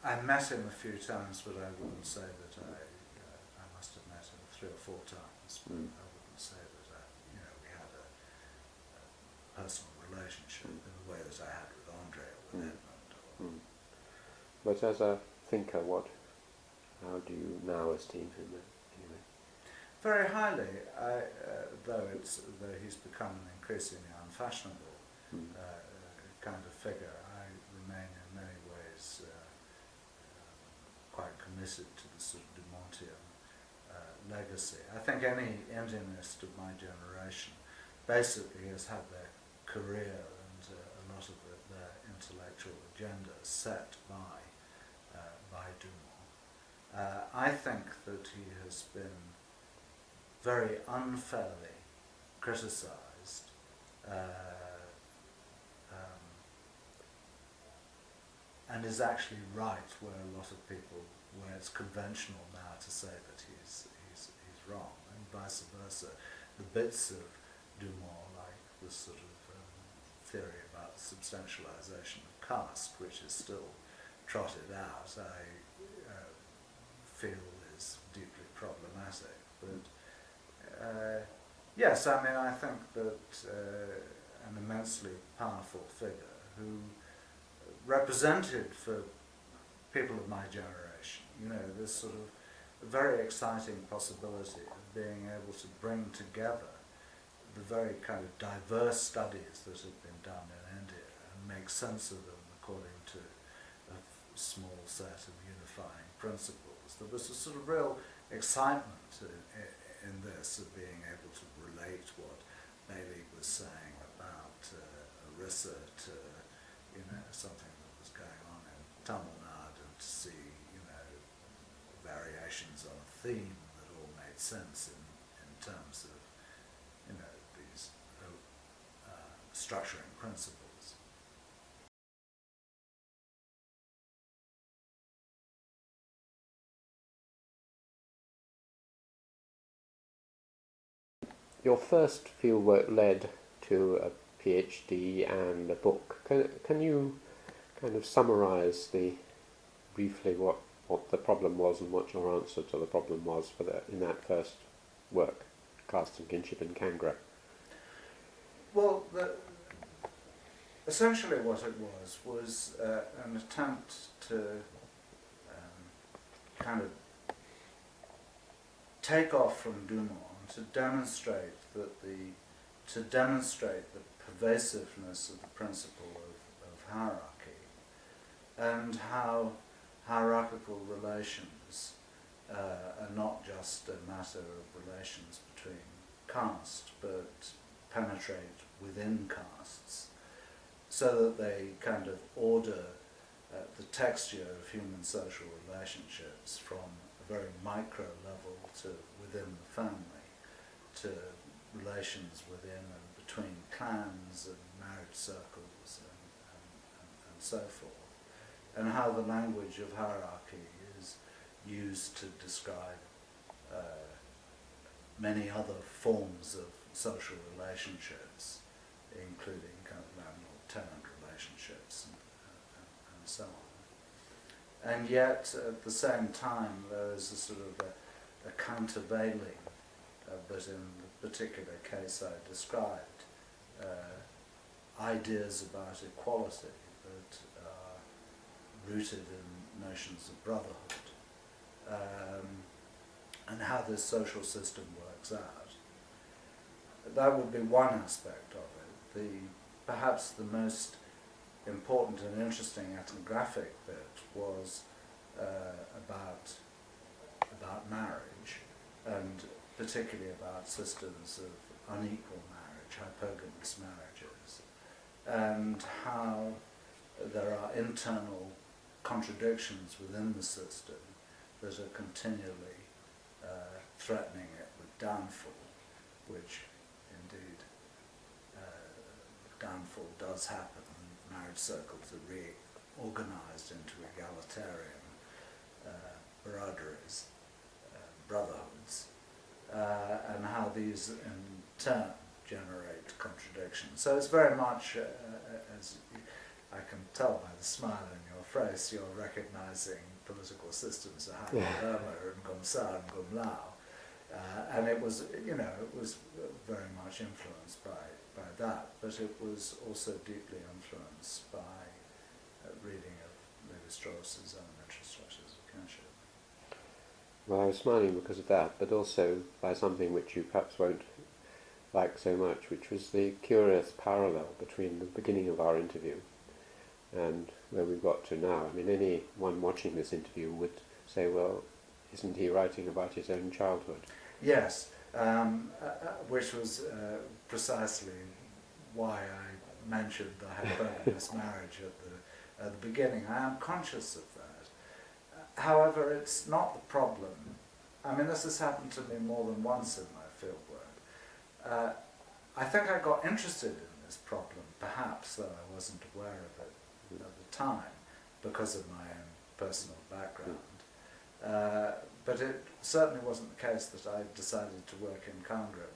I met him a few times, but I wouldn't say that I must have met him 3 or 4 times. I wouldn't say that we had a personal relationship in the way that I had with Andre or with Edmund. But as a thinker, how do you now esteem him anyway? Very highly, though he's become an increasingly unfashionable kind of figure. I remain in many ways quite committed to the sort of Dumontian legacy. I think any Indianist of my generation basically has had their career and a lot of their intellectual agenda set by Dumont. I think that he has been very unfairly criticised, and is actually right where it's conventional now to say that he's wrong, and vice versa. The bits of Dumont, like the sort of theory about substantialization of caste, which is still trotted out, I feel is deeply problematic. But yes, I think that an immensely powerful figure who represented for people of my generation, this sort of very exciting possibility of being able to bring together the very kind of diverse studies that have been done in India and make sense of them according to a small set of unifying principles. There was a sort of real excitement in this, of being able to relate what Bailey was saying about Orissa to, something that was going on in Tamil Nadu, and to see, variations on a theme that all made sense in terms of, these structuring principles. Your first fieldwork led to a PhD and a book. Can you kind of summarise briefly what the problem was and what your answer to the problem was in that first work, Caste and Kinship in Kangra? Well, essentially what it was an attempt to kind of take off from Dumont to demonstrate the pervasiveness of the principle of hierarchy, and how hierarchical relations are not just a matter of relations between caste, but penetrate within castes, so that they kind of order the texture of human social relationships from a very micro level to within the family, to relations within and between clans and marriage circles and so forth, and how the language of hierarchy is used to describe many other forms of social relationships, including kind of landlord-tenant relationships and so on. And yet, at the same time, there is a sort of a countervailing, but in the particular case I described, ideas about equality that are rooted in notions of brotherhood, and how this social system works out. That would be one aspect of it. Perhaps the most important and interesting ethnographic bit was about marriage, and particularly about systems of unequal marriage, hypogamous marriages, and how there are internal contradictions within the system that are continually threatening it with downfall, which indeed downfall does happen. Marriage circles are reorganized into egalitarian brotherhoods, and how these in turn generate contradictions. So it's very much, as I can tell by the smile on your face, you're recognizing political systems of Burma and Gumsa and Gumlao, and it was, it was very much influenced by that, but it was also deeply influenced by reading of Levi-Strauss's elementary structures of kinship. Well, I was smiling because of that, but also by something which you perhaps won't like so much, which was the curious parallel between the beginning of our interview and where we've got to now. I mean, anyone watching this interview would say, well, isn't he writing about his own childhood? Yes, which was precisely why I mentioned the hypogamous marriage at the beginning. I am conscious of that. However, it's not the problem. I mean, this has happened to me more than once in my fieldwork. I think I got interested in this problem, perhaps, though I wasn't aware of it at the time, because of my own personal background. But it certainly wasn't the case that I decided to work in Kangra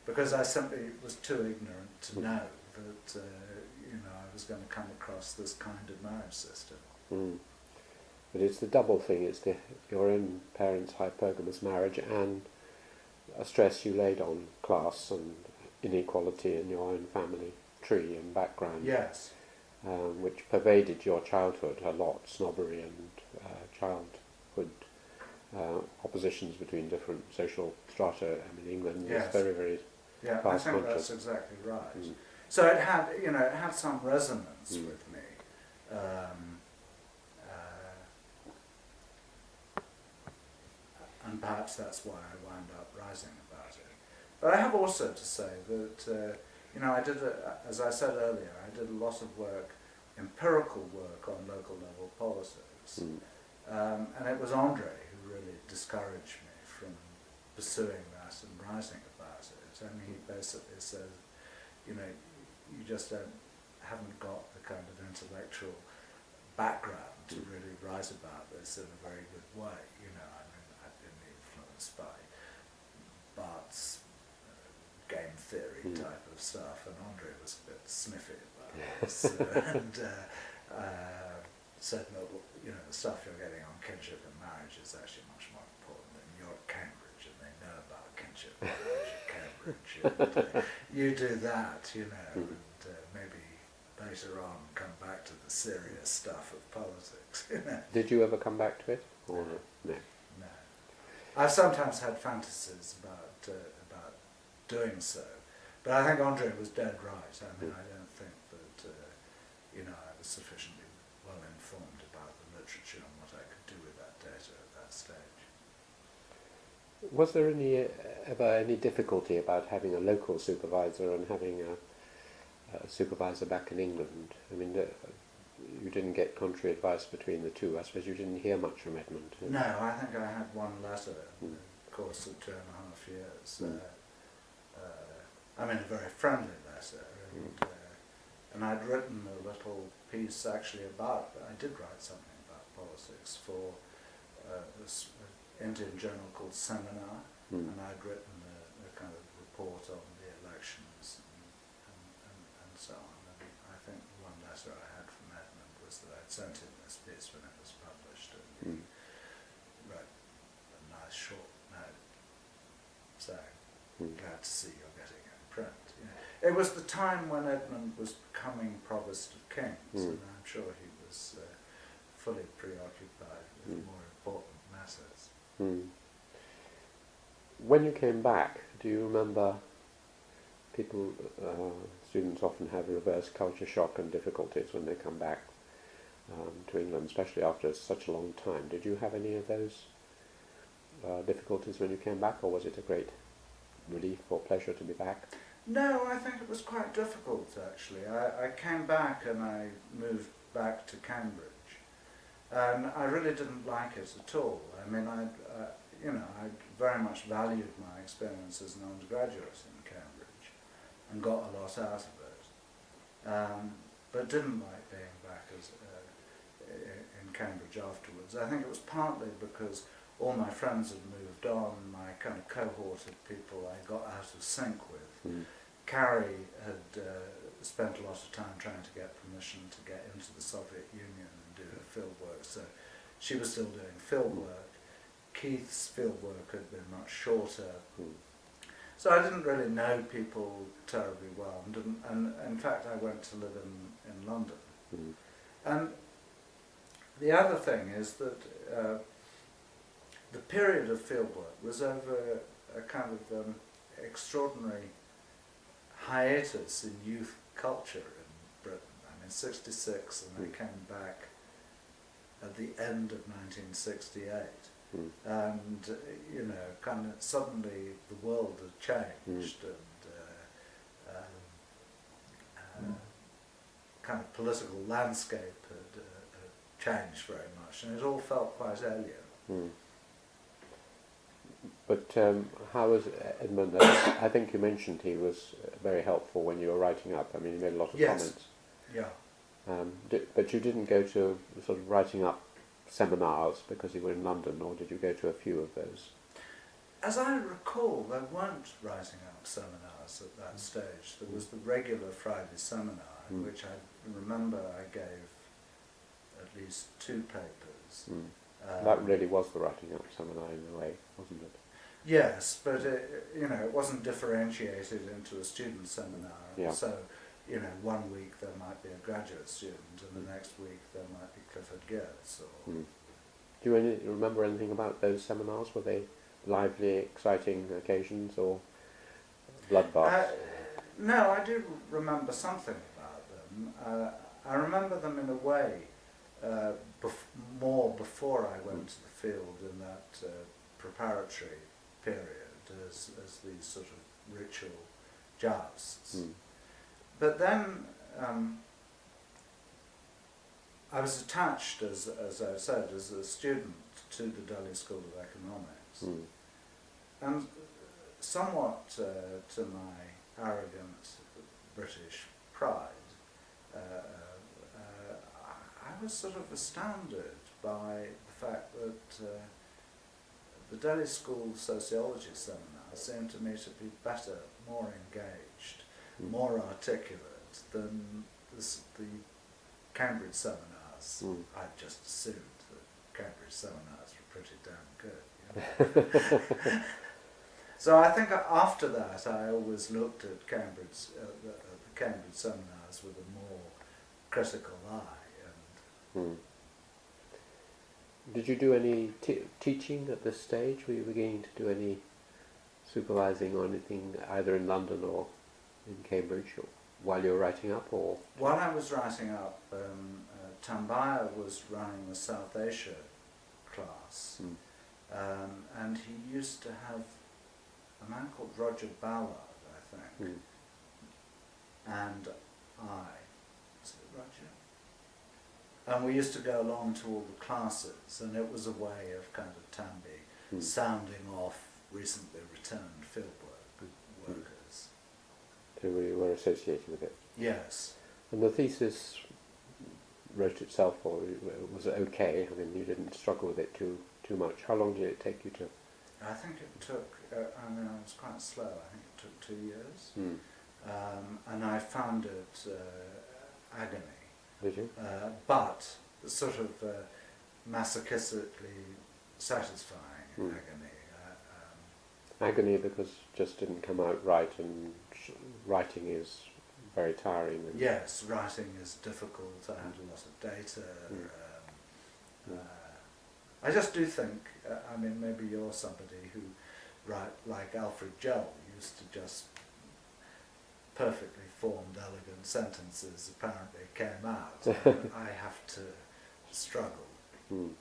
because I simply was too ignorant to know that I was going to come across this kind of marriage system. Mm. But it's the double thing. It's your own parents' hypogamous marriage and a stress you laid on class and inequality in your own family tree and background. Yes. Which pervaded your childhood a lot, snobbery and childhood oppositions between different social strata. I mean, England is very, very class I think conscious. that's exactly right. Mm. So it had some resonance with me, perhaps that's why I wound up writing about it. But I have also to say that, I did, as I said earlier, I did a lot of work, empirical work on local level politics. And it was Andre who really discouraged me from pursuing that and writing about it. And he basically said, you just haven't got the kind of intellectual background to really write about this in a very good way. I've been influenced by Bart's game theory type of stuff, and Andre was a bit sniffy about this, and said, no, the stuff you're getting on kinship and marriage is actually much more important, and you're at Cambridge and they know about kinship and marriage at Cambridge, and you do that, and maybe later on come back to the serious stuff of politics. Did you ever come back to it? Or no? No. I've sometimes had fantasies about doing so, but I think Andre was dead right. I don't think that I was sufficiently well informed about the literature and what I could do with that data at that stage. Was there ever any difficulty about having a local supervisor and having a supervisor back in England? I mean, you didn't get contrary advice between the two. I suppose you didn't hear much from Edmund. No, I think I had one letter in the course of 2.5 years. A very friendly letter, and I'd written a little piece actually I did write something about politics for this Indian journal called Seminar, and I'd written a kind of report on the elections and so on. And I think one letter I had from Edmund was that I'd sent him this piece when it was published, and he wrote a nice short note saying, glad to see you're getting it in print. It was the time when Edmund was becoming Provost of Kings, and I'm sure he was fully preoccupied with more important matters. When you came back, do you remember students often have reverse culture shock and difficulties when they come back to England, especially after such a long time? Did you have any of those difficulties when you came back, or was it a great relief or pleasure to be back? No, I think it was quite difficult actually. I came back and I moved back to Cambridge, and I really didn't like it at all. I very much valued my experience as an undergraduate in Cambridge and got a lot out of it, but didn't like being back in Cambridge afterwards. I think it was partly because all my friends had moved on, my kind of cohort of people I got out of sync with. Carrie had spent a lot of time trying to get permission to get into the Soviet Union and do her field work, so she was still doing field work. Keith's field work had been much shorter, so I didn't really know people terribly well, and in fact I went to live in London. And the other thing is that the period of fieldwork was over a kind of extraordinary hiatus in youth culture in Britain. I mean, 66, and I came back at the end of 1968, and kind of suddenly the world had changed, and kind of political landscape had changed very much, and it all felt quite alien. But how was Edmund? I think you mentioned he was very helpful when you were writing up. I mean, he made a lot of comments. Yeah. But you didn't go to sort of writing up seminars because you were in London, or did you go to a few of those? As I recall, there weren't writing up seminars at that stage. There was the regular Friday seminar, in which I remember I gave at least 2 papers. That really was the writing up seminar in a way, wasn't it? Yes, but it wasn't differentiated into a student seminar. Yeah. So, one week there might be a graduate student, and the next week there might be Clifford Geertz. Or Do you remember anything about those seminars? Were they lively, exciting occasions, or bloodbaths? No, I do remember something about them. I remember them in a way more before I went to the field, in that preparatory period as these sort of ritual jousts. But then I was attached, as I've said, as a student to the Delhi School of Economics, and somewhat to my arrogant British pride, I was sort of astounded by the fact that the Delhi School sociology seminars seemed to me to be better, more engaged, more articulate than the Cambridge seminars. I just assumed that Cambridge seminars were pretty damn good. You know? So I think after that I always looked at the Cambridge seminars with a more critical eye. And Did you do any teaching at this stage? Were you beginning to do any supervising or anything either in London or in Cambridge while you were writing up? Or while I was writing up, Tambaya was running the South Asia class, and he used to have a man called Roger Ballard, I think, and is it Roger? And we used to go along to all the classes, and it was a way of kind of Tambi sounding off recently returned fieldwork workers. So you were associated with it? Yes. And the thesis wrote itself, or was it okay? I mean, you didn't struggle with it too much. How long did it take you to? I think it took, I was quite slow. I think it took 2 years. And I found it agony. Did you? But sort of masochistically satisfying agony. Agony because it just didn't come out right, and writing is very tiring. And yes, writing is difficult. I had a lot of data. I just do think, I mean, maybe you're somebody who, like Alfred Joel, used to just perfectly formed, elegant sentences apparently came out. I have to struggle. Who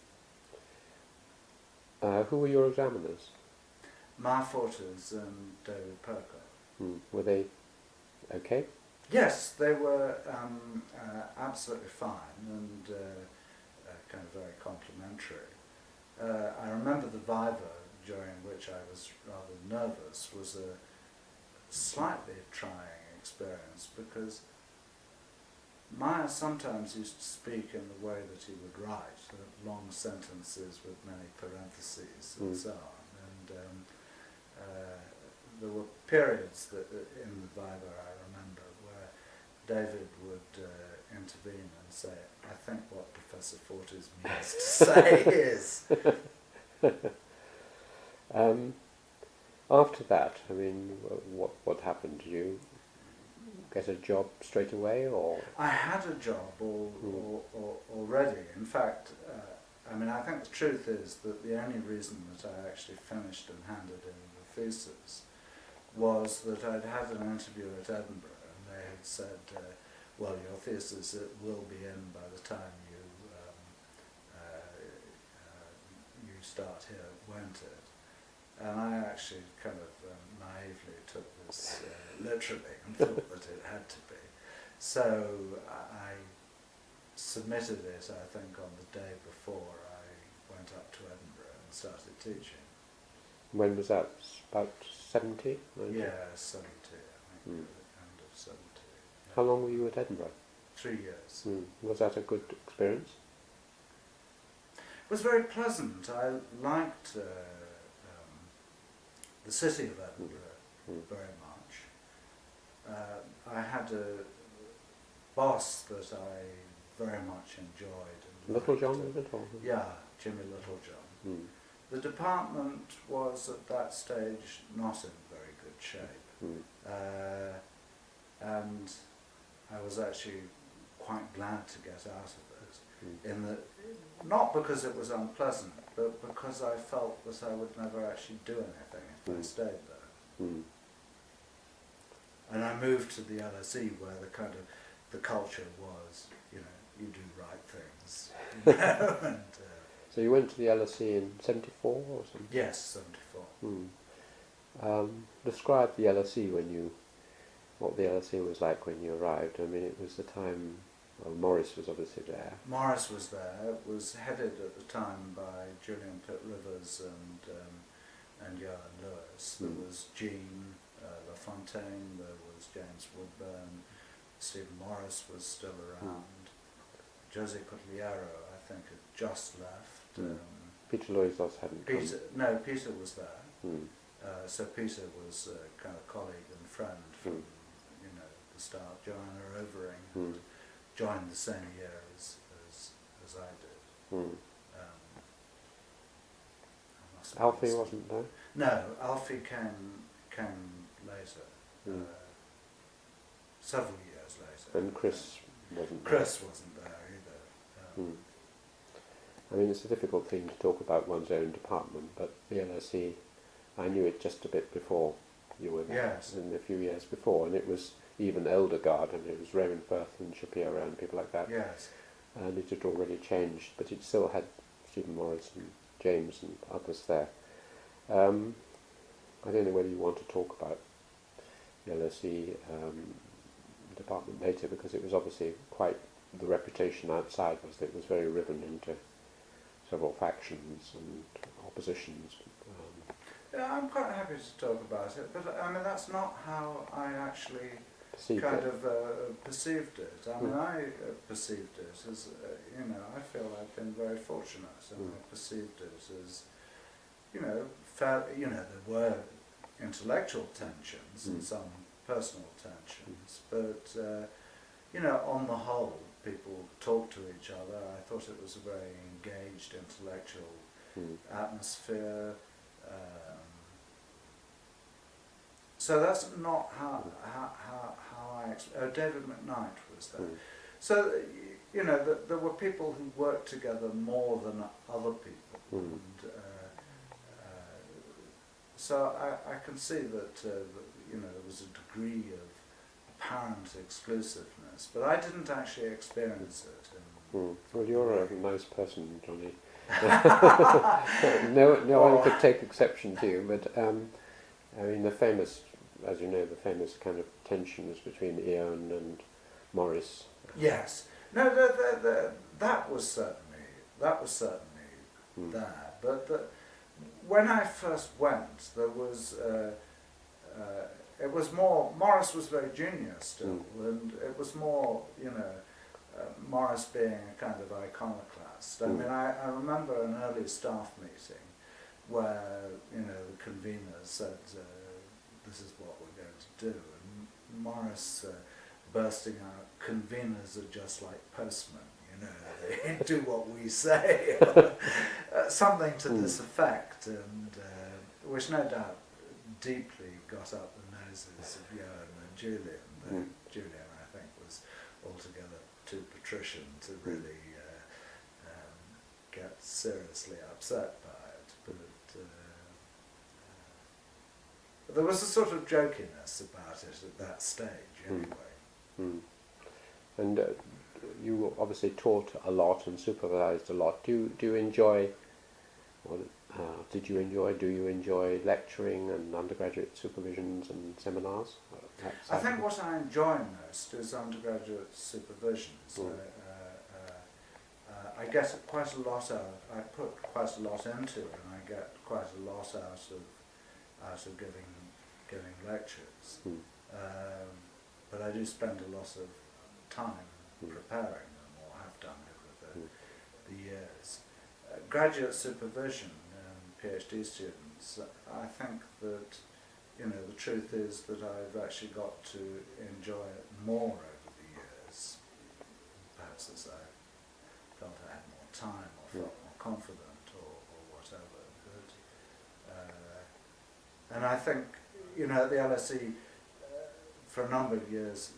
were your examiners? Ma Forters and David Perko. Were they okay? Yes, they were absolutely fine and kind of very complimentary. I remember the Viva, during which I was rather nervous, was a slightly trying experience because Maya sometimes used to speak in the way that he would write, long sentences with many parentheses and so on. And there were periods in the Viva, I remember, where David would intervene and say, I think what Professor Fortes means to say is... After that, I mean, what happened? Did you get a job straight away, or? I had a job already. In fact, I mean, I think the truth is that the only reason that I actually finished and handed in the thesis was that I'd had an interview at Edinburgh, and they had said, well, your thesis will be in by the time you start here, won't it? And I actually kind of naively took this literally and thought that it had to be. So I submitted it, I think, on the day before I went up to Edinburgh and started teaching. When was that? About 70? Yeah, 70, I think, at the end of 70. Yeah. How long were you at Edinburgh? 3 years. Was that a good experience? It was very pleasant. I liked the city of Edinburgh very much. I had a boss that I very much enjoyed. And Little John, was it? Or? Yeah, Jimmy Littlejohn. The department was at that stage not in very good shape. And I was actually quite glad to get out of it. Not because it was unpleasant, but because I felt that I would never actually do anything if I stayed there. And I moved to the LSE where the culture was, you do right things, and So you went to the LSE in '74 or something? Yes, 74. Describe the LSE what the LSE was like when you arrived. I mean, it was the time, well, Morris was obviously there. Morris was there. It was headed at the time by Julian Pitt Rivers and Johan Lewis. There was Jean LaFontaine, there was James Woodburn, Stephen Morris was still around. Jose Cotillero, I think, had just left. Peter Loisos hadn't come. Peter was there. So Peter was a kind of colleague and friend from the start. Joanna Overing joined the same year as I did. Alfie wasn't there? No, Alfie came later, several years later. And Chris wasn't there? Chris wasn't there either. I mean, it's a difficult thing to talk about one's own department, but the LSE, I knew it just a bit before you were there, Yes. and a few years before, and it was even elder guard, and it was Raymond Firth and Shapiro and people like that. Yes. And it had already changed, but it still had Stephen Morris and James and others there. I don't know whether you want to talk about the LSE department later, because it was obviously quite, the reputation outside was that it was very riven into several factions and oppositions. Yeah, I'm quite happy to talk about it, but I mean that's not how I actually Perceived kind it. of perceived it. I mean, I perceived it as, I feel I've been very fortunate, and I perceived it as, fair, there were intellectual tensions and some personal tensions, but, on the whole, people talked to each other. I thought it was a very engaged intellectual atmosphere. So that's not how I David McKnight was there. So there were people who worked together more than other people, and so I can see that there was a degree of apparent exclusiveness, but I didn't actually experience it. Well, you're a nice person, Johnny. no one could take exception to you, but I mean, the famous, as you know, the famous kind of tensions between Eoin and Morris. Yes, no, that was certainly there. But when I first went, there was it was more. Morris was very junior still, and it was more, Morris being a kind of iconoclast. I mean, I remember an early staff meeting where the convener said, "This is what we're going to do," and Morris bursting out, "Conveners are just like postmen, they do what we say," something to this effect, and which no doubt deeply got up the noses of Johan and Julian. Though Julian, I think, was altogether too patrician to really get seriously upset by it, but there was a sort of jokiness about it at that stage, anyway. And you obviously taught a lot and supervised a lot. Do you enjoy, or do you enjoy lecturing and undergraduate supervisions and seminars? I think what I enjoy most is undergraduate supervisions. I get quite a lot out. I put quite a lot into it, and I get quite a lot out of giving lectures. But I do spend a lot of time preparing them, or have done over the years. Graduate supervision and PhD students, I think that the truth is that I've actually got to enjoy it more over the years, perhaps as I felt I had more time or felt more confident or whatever. But, and I think, at the LSE, for a number of years,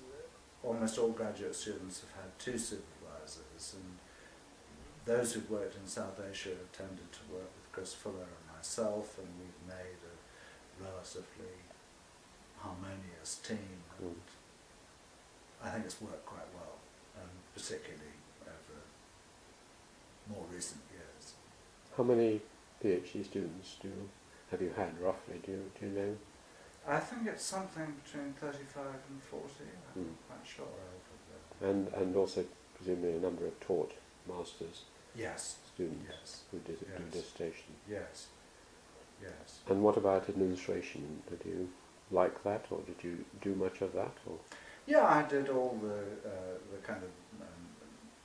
almost all graduate students have had two supervisors, and those who've worked in South Asia have tended to work with Chris Fuller and myself, and we've made a relatively harmonious team, and I think it's worked quite well, and particularly over more recent years. How many PhD students have you had roughly? Do you know? I think it's something between 35 and 40. I'm not quite sure over there. And also presumably a number of taught masters. Yes. Students Yes. who do dissertation. Yes. Yes. And what about administration? Did you like that, or did you do much of that? Or? Yeah, I did all the kind of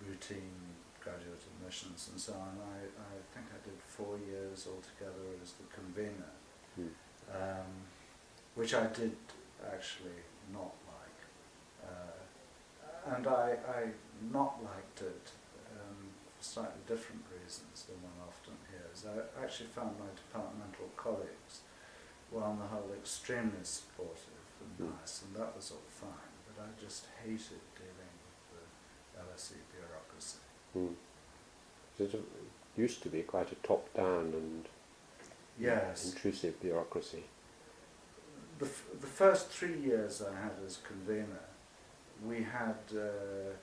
routine graduate admissions and so on. I think I did 4 years altogether as the convener, which I did actually not like. And I not liked it for slightly different reasons than one often hears. I actually found my departmental colleagues were on the whole extremely supportive and nice, and that was all fine, but I just hated dealing with the LSE bureaucracy. It used to be quite a top-down and intrusive bureaucracy. The first 3 years I had as convener, we had an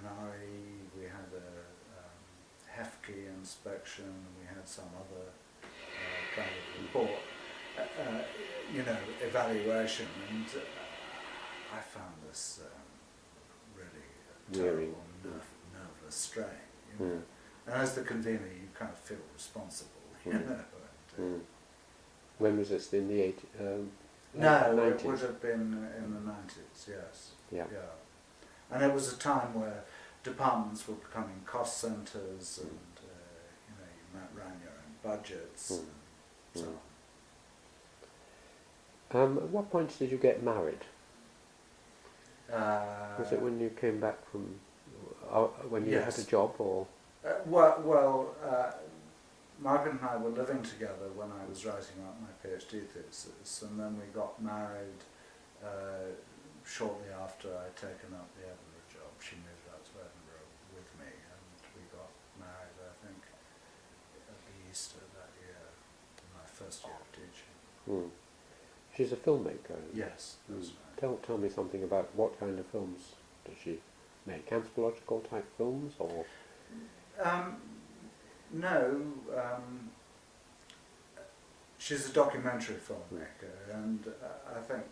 RE, we had a HEFKE inspection, we had some other kind of report, evaluation, and I found this really terrible, nervous strain. And as the convener, you kind of feel responsible, When was this? In the No, 90s? it would have been in the 90s, yes. Yeah. And it was a time where departments were becoming cost centres, and you ran your own budgets and so on. At what point did you get married? Was it when you came back from, when you had a job, or? Margaret and I were living together when I was writing up my PhD thesis, and then we got married shortly after I'd taken up the Edinburgh job. She moved out to Edinburgh with me, and we got married, I think, at the Easter that year, in my first year of teaching. She's a filmmaker. Yes, that's right. Tell me something about what kind of films does she make? Anthropological type films, or? No, she's a documentary filmmaker, and I think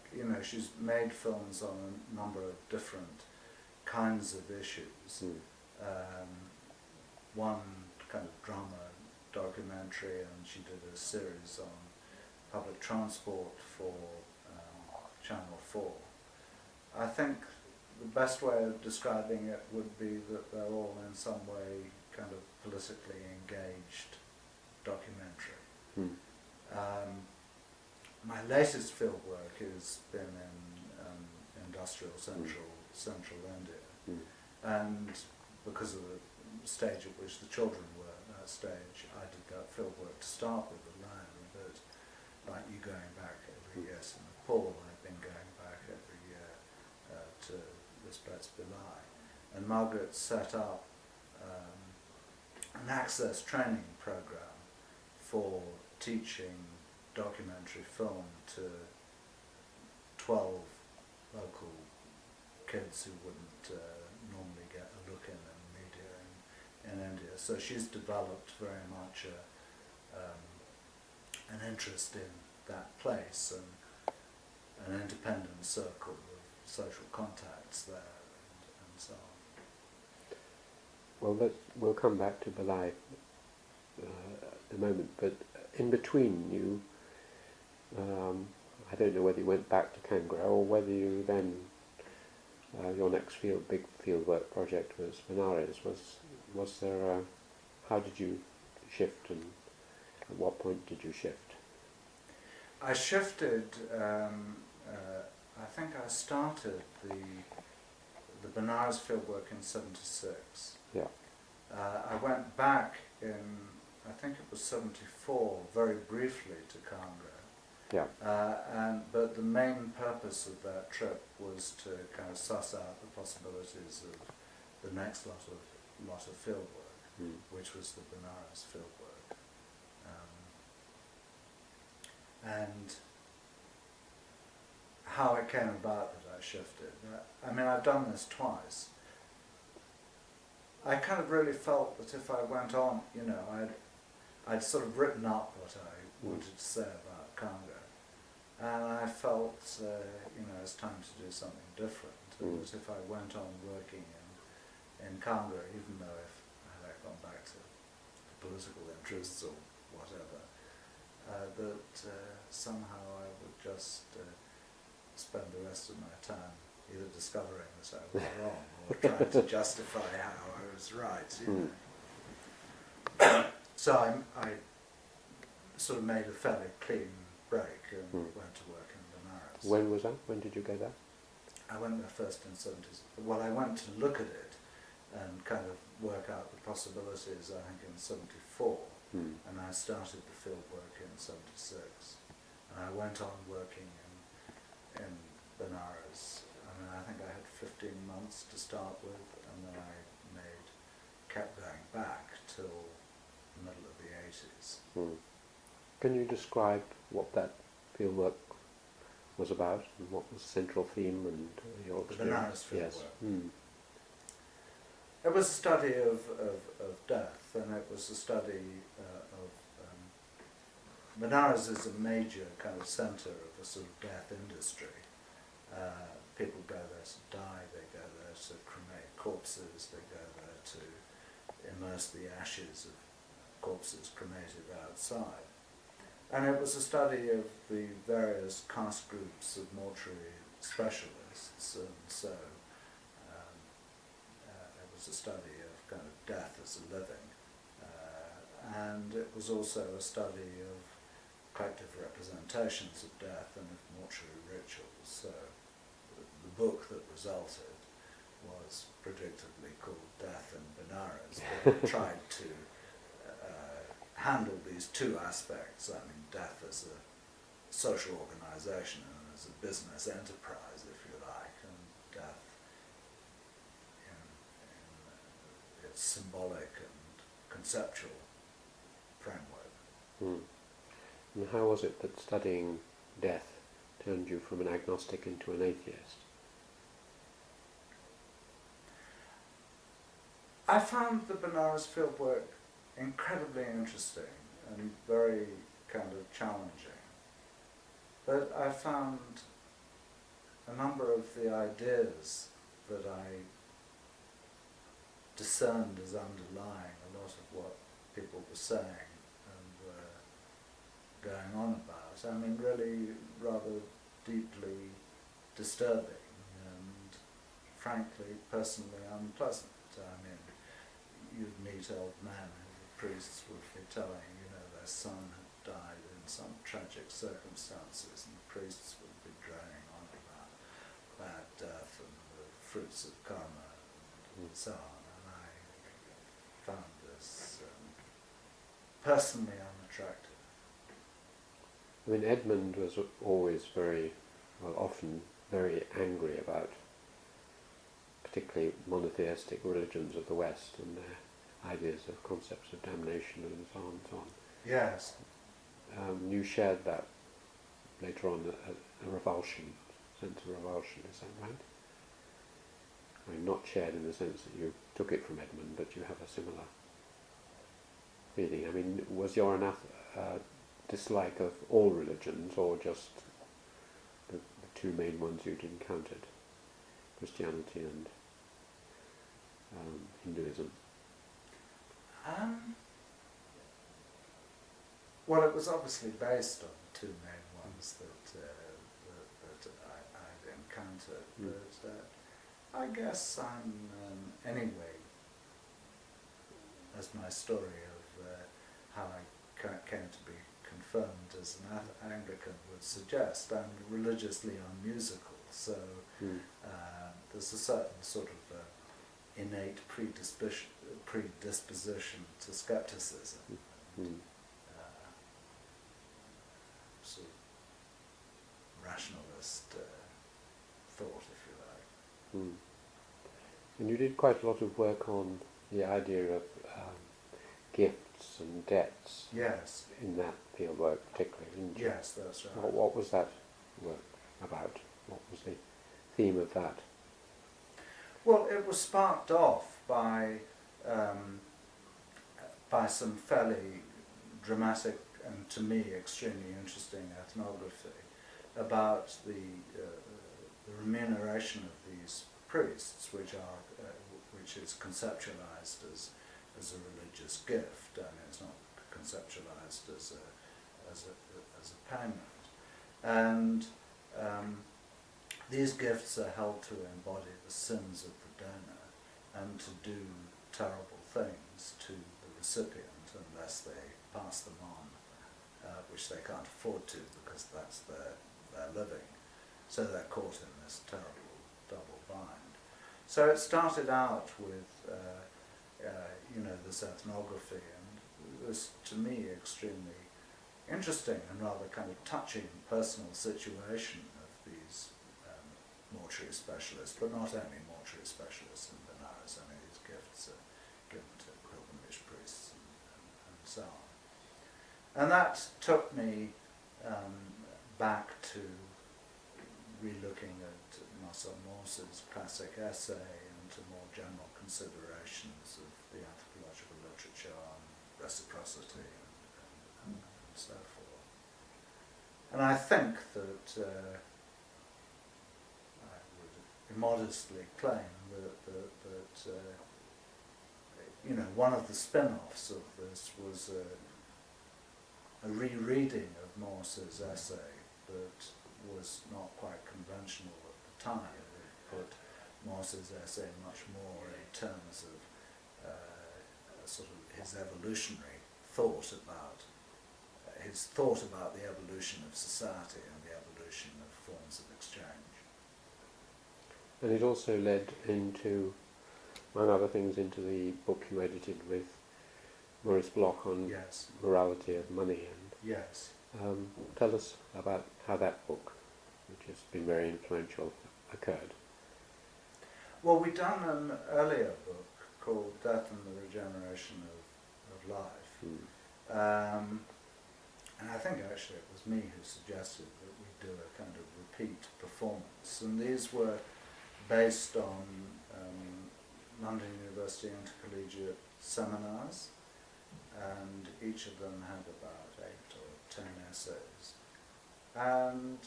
she's made films on a number of different kinds of issues. One kind of drama documentary, and she did a series on public transport for Channel 4. I think the best way of describing it would be that they're all in some way kind of politically engaged documentary. My latest field work has been in industrial central India, and because of the stage at which the children were at that stage, I did that field work to start with alone, but like you going back every year to Nepal, I've been going back every year to this place Bilai, and Margaret set up an access training program for teaching documentary film to 12 local kids who wouldn't normally get a look in media in India. So she's developed very much an interest in that place and an independent circle of social contacts there and so on. Well, we'll come back to Balai in a moment, but in between you, I don't know whether you went back to Kangra or whether you then, your next big fieldwork project was Benares. Was there, how did you shift, and at what point did you shift? I shifted, I think I started the Benares fieldwork in '76. Yeah. I went back in, I think it was '74, very briefly to Kangra. Yeah. But the main purpose of that trip was to kind of suss out the possibilities of the next lot of fieldwork, which was the Benares fieldwork. And how it came about that I shifted. I mean, I've done this twice. I kind of really felt that if I went on, I'd sort of written up what I wanted to say about Congo, and I felt, it's time to do something different. And that if I went on working in Congo, even though if I had gone back to political interests or whatever, that somehow I would just spend the rest of my time either discovering that I was wrong or trying to justify how I was right. So I sort of made a fairly clean break and went to work in Benares. When was that? When did you go there? I went there first in 70s. Well, I went to look at it and kind of work out the possibilities, I think, in 74. And I started the field work in 76. And I went on working in Benares. I mean, I think I had 15 months to start with, and then I kept going back till the middle of the 80s. Can you describe what that fieldwork was about, and what was the central theme and your The experience? Benares fieldwork. It was a study of death, and it was a study of Benares is a major kind of centre of the sort of death industry. People go there to die, they go there to cremate corpses, they go there to immerse the ashes of corpses cremated outside. And it was a study of the various caste groups of mortuary specialists, and so it was a study of kind of death as a living. And it was also a study of collective representations of death and of mortuary rituals. So the book that resulted was predictably called Death in Benares, but it tried to handle these two aspects. I mean, death as a social organisation and as a business enterprise, if you like, and death in its symbolic and conceptual framework. And how was it that studying death turned you from an agnostic into an atheist? I found the Benares fieldwork incredibly interesting and very kind of challenging. But I found a number of the ideas that I discerned as underlying a lot of what people were saying and were going on about. I mean, really rather deeply disturbing and frankly, personally unpleasant. I mean, you'd meet old men who the priests would be telling, their son had died in some tragic circumstances, and the priests would be droning on about bad death and the fruits of karma and so on. And I found this personally unattractive. I mean, Edmund was always often very angry about particularly monotheistic religions of the West and their ideas of concepts of damnation and so on and so on. Yes. You shared that later on, a revulsion, sense of revulsion, is that right? I mean, not shared in the sense that you took it from Edmund, but you have a similar feeling. I mean, was your dislike of all religions, or just the two main ones you'd encountered, Christianity and Hinduism? Well, it was obviously based on the two main ones that I'd encountered, but I guess I'm, anyway, as my story of how I came to be confirmed as an Anglican would suggest, I'm religiously unmusical, so there's a certain sort of innate predisposition to skepticism. Sort of rationalist thought, if you like. And you did quite a lot of work on the idea of gifts and debts. Yes. In that fieldwork, particularly, didn't you? Yes, that's right. What was that work about? What was the theme of that? Well, it was sparked off by by some fairly dramatic and to me extremely interesting ethnography about the remuneration of these priests, which is conceptualized as a religious gift, and it's not conceptualized as a payment. And these gifts are held to embody the sins of the donor and to do terrible things to the recipient unless they pass them on, which they can't afford to because that's their living. So they're caught in this terrible double bind. So it started out with this ethnography, and this to me extremely interesting and rather kind of touching personal situation of these mortuary specialists, but not only mortuary specialists in Benares. I mean, these gifts are given to pilgrimage priests and so on. And that took me back to relooking at Marcel Maus's classic essay and to more general considerations of the anthropological literature on reciprocity and so forth. And I think that I would immodestly claim that one of the spin-offs of this was a rereading of Maus's essay that was not quite conventional at the time. It put Maus's essay much more in terms of sort of his evolutionary thought about his thought about the evolution of society and the evolution of forms of exchange. And it also led into, among other things, into the book you edited with Maurice Bloch on Yes. morality of money. And Yes. tell us about how that book, which has been very influential, occurred. Well, we'd done an earlier book called Death and the Regeneration of Life. And I think actually it was me who suggested that we do a kind of repeat performance. And these were based on London University intercollegiate seminars, and each of them had about 8 or 10 essays. And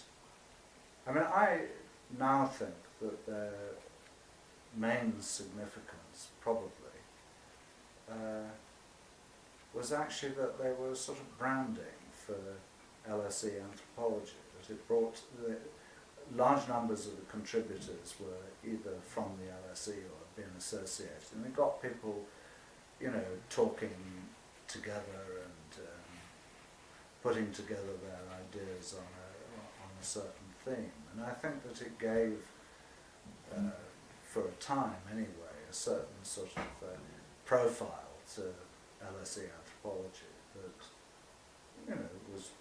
I mean, I now think that their main significance probably was actually that they were sort of branding for LSE anthropology, that it brought large numbers of the contributors were either from the LSE or had been associated, and it got people, talking together and putting together their ideas on a certain theme. And I think that it gave, for a time anyway, a certain sort of profile to LSE anthropology that, was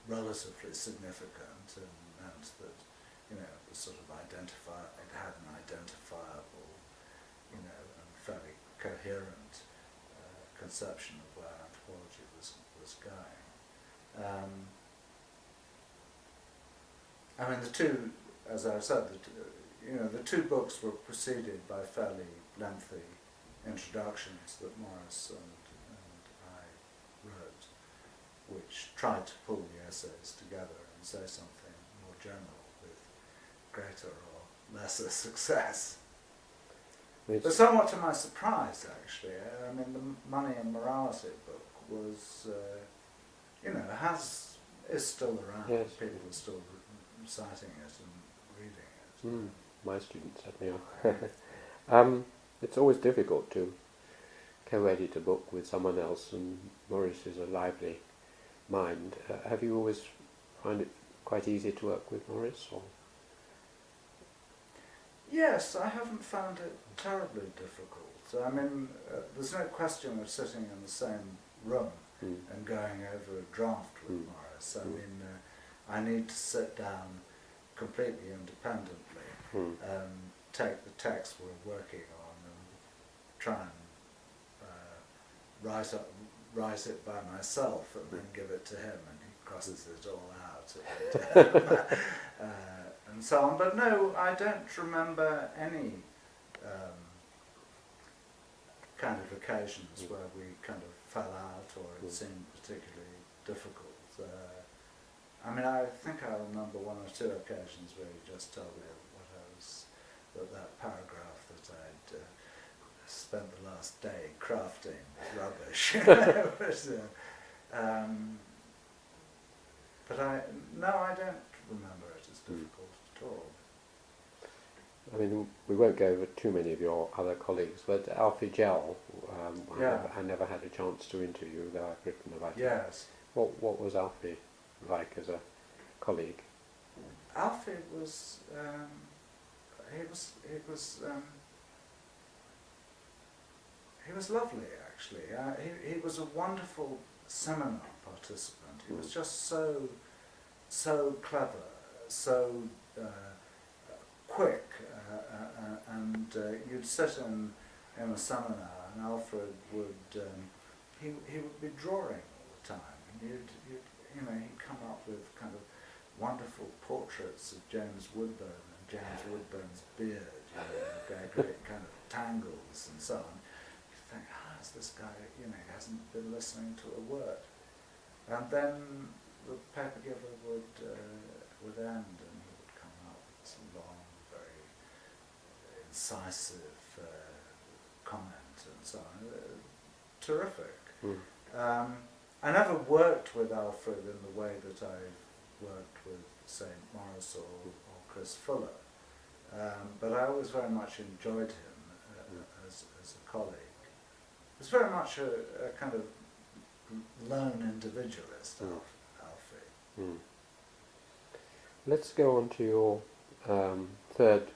relatively significant and meant that, it was sort of it had an identifiable, and fairly coherent conception of where anthropology was going. I mean, the two, as I've said, the two books were preceded by fairly lengthy introductions that Maurice and I wrote, which tried to pull the essays together and say something more general with greater or lesser success. But somewhat to my surprise, actually, I mean, the Money and Morality book was, is still around. Yes. People are still citing it and reading it. My students certainly are. It's always difficult to co-edit a book with someone else, and Maurice is a lively mind. Have you always found it quite easy to work with Maurice? Or? Yes, I haven't found it terribly difficult. I mean, there's no question of sitting in the same room and going over a draft with Maurice. I mean, I need to sit down completely independently, take the text we're working on and try and write it by myself and then give it to him, and he crosses it all out. And so on. But no, I don't remember any kind of occasions where we kind of fell out or it seemed particularly difficult. I mean, I think I remember one or two occasions where he just told me that paragraph that I'd spent the last day crafting was rubbish. But I don't remember it as difficult at all. I mean, we won't go over too many of your other colleagues, but Alfie Gell, I never had a chance to interview, though I've written about him. Yes. What was Alfie like as a colleague? Alfie was, he was lovely, actually. He was a wonderful seminar participant. He was just so clever, so quick, and you'd sit in a seminar, and Alfred would he would be drawing all the time. He'd come up with kind of wonderful portraits of James Woodburn and James Woodburn's beard, great kind of tangles and so on. You think, is this guy? He hasn't been listening to a word. And then the paper giver would end, and he would come up with some long, very incisive comment and so on. Terrific. I never worked with Alfred in the way that I've worked with, say, Morris or Chris Fuller, but I always very much enjoyed him as a colleague. He was very much a kind of lone individualist, Alfie. Let's go on to your third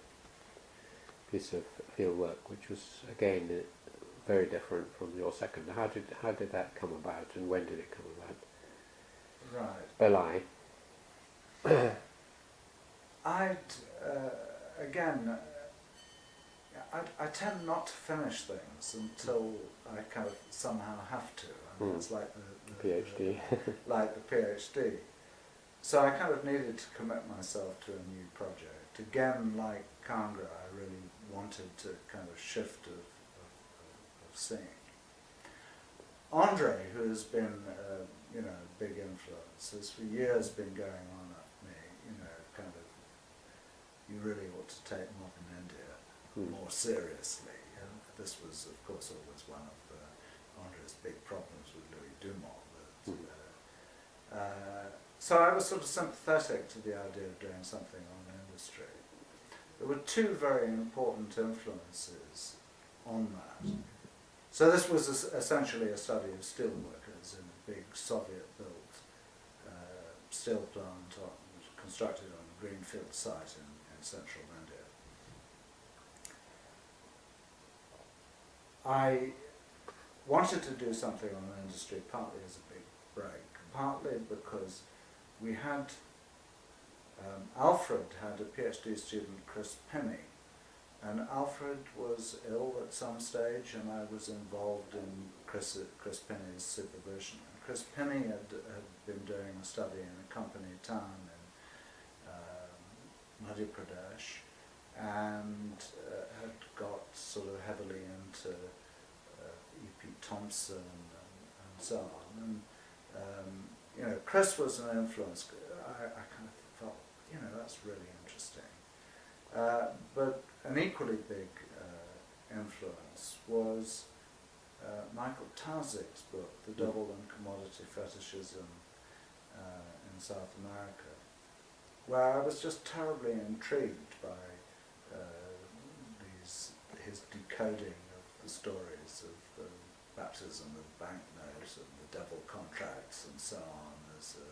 piece of fieldwork, which was again very different from your second. How did that come about, and when did it come about? Right. Belai. I tend not to finish things until I kind of somehow have to. I mean, it's like the PhD. Like the PhD. So I kind of needed to commit myself to a new project. Again, like Kangra, I really wanted to kind of shift of seeing. Andre, who has been a big influence, has for years been going on at me, kind of, you really ought to take modern India more seriously. And this was, of course, always one of Andre's big problems with Louis Dumont. So I was sort of sympathetic to the idea of doing something on industry. There were two very important influences on that. So this was essentially a study of steel workers in a big Soviet-built steel plant constructed on a greenfield site in central India. I wanted to do something on industry partly as a big break, partly because we had, Alfred had a PhD student, Chris Pinney, and Alfred was ill at some stage, and I was involved in Chris Pinney's supervision. And Chris Pinney had been doing a study in a company town in Madhya Pradesh, and had got sort of heavily into E.P. Thompson and so on. And Chris was an influence. I kind of felt, that's really interesting. But an equally big influence was Michael Tausig's book, The Devil and Commodity Fetishism in South America, where I was just terribly intrigued by his decoding of the stories of the baptism of banknotes and the devil contracts and so on, as a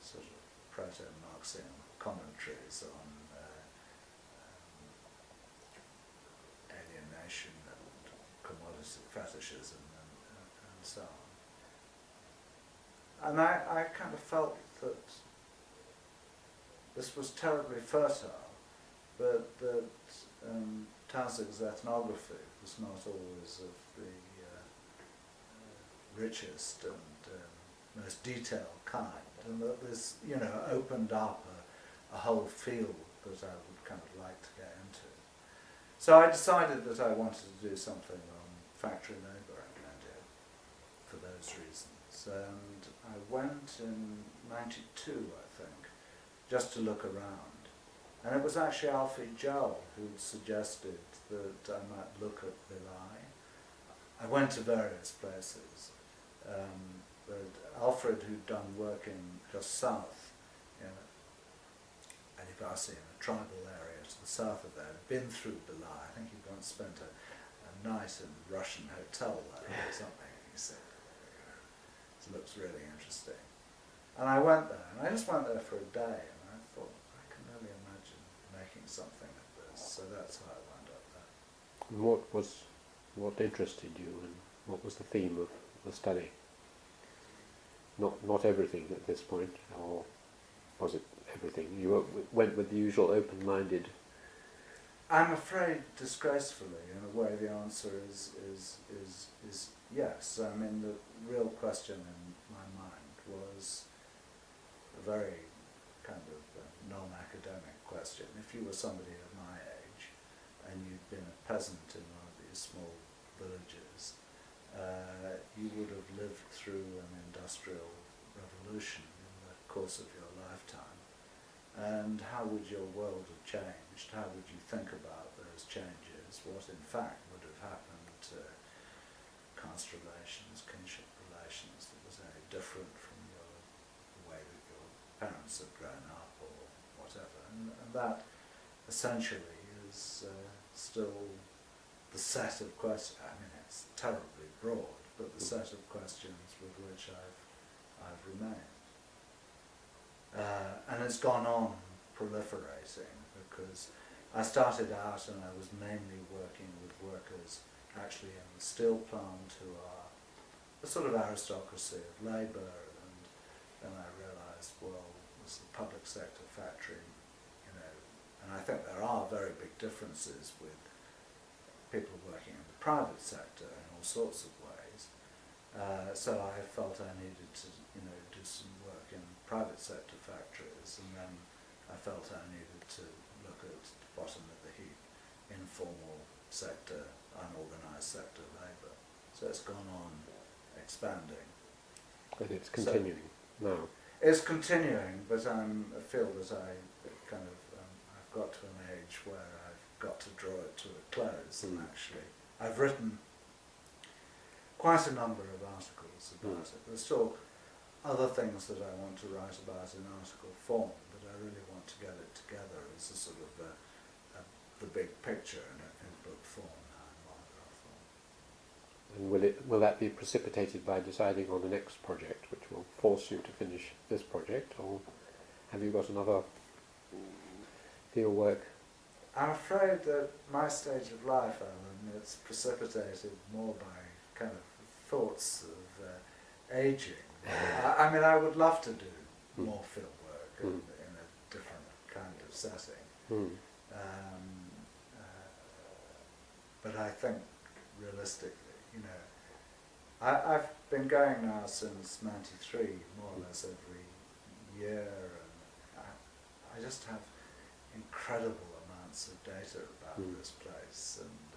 sort of proto-Marxian commentaries on alienation and commodity fetishism and so on. And I kind of felt that this was terribly fertile, but that Tausig's ethnography was not always of the richest and most detailed kind, and that this, opened up a whole field that I would kind of like to get into. So I decided that I wanted to do something on factory labour in India for those reasons. And I went in '92, I think, just to look around. And it was actually Alfie Joel who suggested that I might look at Vilai. I went to various places, but Alfred, who'd done work in just south, Adivasi, in a tribal area to the south of there, had been through Vilai. I think he'd once spent a night in a Russian hotel there or something, and he said, it looks really interesting. And I went there, and I just went there for a day, and I thought, I can really imagine making something of this, so that's how I wound up there. And what interested you, and what was the theme of the study? Not everything at this point, or was it everything? You went with the usual open-minded. I'm afraid, disgracefully, in a way, the answer is yes. I mean, the real question in my mind was a very kind of non-academic question. If you were somebody of my age and you'd been a peasant in one of these small villages, you would have lived through an industrial revolution in the course of your lifetime. And how would your world have changed? How would you think about those changes? What in fact would have happened to caste relations, kinship relations that was very different from the way that your parents had grown up or whatever? And that essentially is still the set of questions. I mean, it's terribly broad, but the set of questions with which I've remained. And it's gone on proliferating, because I started out and I was mainly working with workers actually in the steel plant, who are a sort of aristocracy of labour, and then I realised, well, there's the public sector factory, and I think there are very big differences with people working in the private sector in all sorts of ways. So I felt I needed to, do some work in private sector factories, and then I felt I needed to look at the bottom of the heap, informal sector, unorganised sector labour. So it's gone on expanding. And it's continuing now. It's continuing, but I feel that I've got to an age where I've got to draw it to a close, and actually I've written quite a number of articles about it. There's still other things that I want to write about in article form, but I really want to get it together as a sort of the big picture in book form now, in monograph form. And will that be precipitated by deciding on the next project, which will force you to finish this project, or have you got another field work? I'm afraid that my stage of life, Alan, it's precipitated more by kind of thoughts of aging. I mean, I would love to do more field work in a different kind of setting. But I think, realistically, I've been going now since '93, more or less every year, and I just have incredible amounts of data about this place, and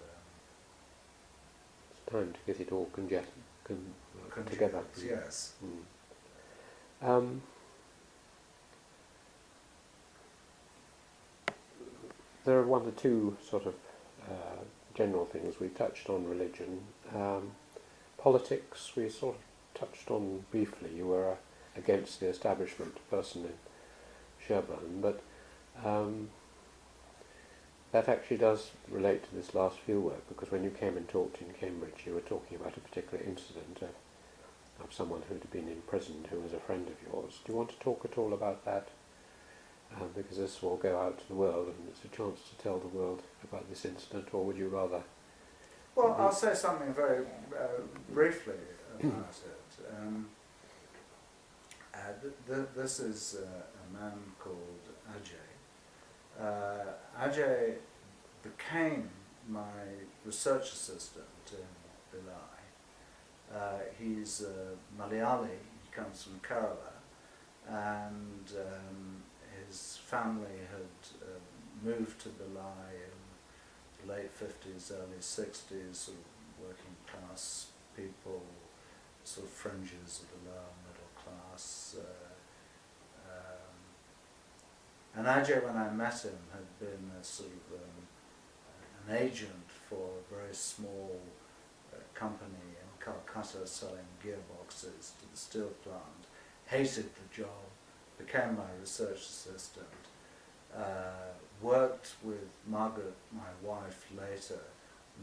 it's time to get it all together. Yes. There are one or two sort of general things. We touched on religion. Politics we sort of touched on briefly. You were against the establishment person in Sherborne, but that actually does relate to this last fieldwork, because when you came and talked in Cambridge, you were talking about a particular incident of someone who had been imprisoned who was a friend of yours. Do you want to talk at all about that? Because this will go out to the world, and it's a chance to tell the world about this incident, or would you rather... Well, I'll say something very briefly about it. This is a man called Ajay. Ajay became my research assistant in Billai. He's Malayali, he comes from Kerala, and his family had moved to Billai in the late 50s, early 60s, working class people, sort of fringes of the lower middle class. And Ajay, when I met him, had been a sort of an agent for a very small company in Calcutta selling gearboxes to the steel plant, hated the job, became my research assistant, worked with Margaret, my wife, later,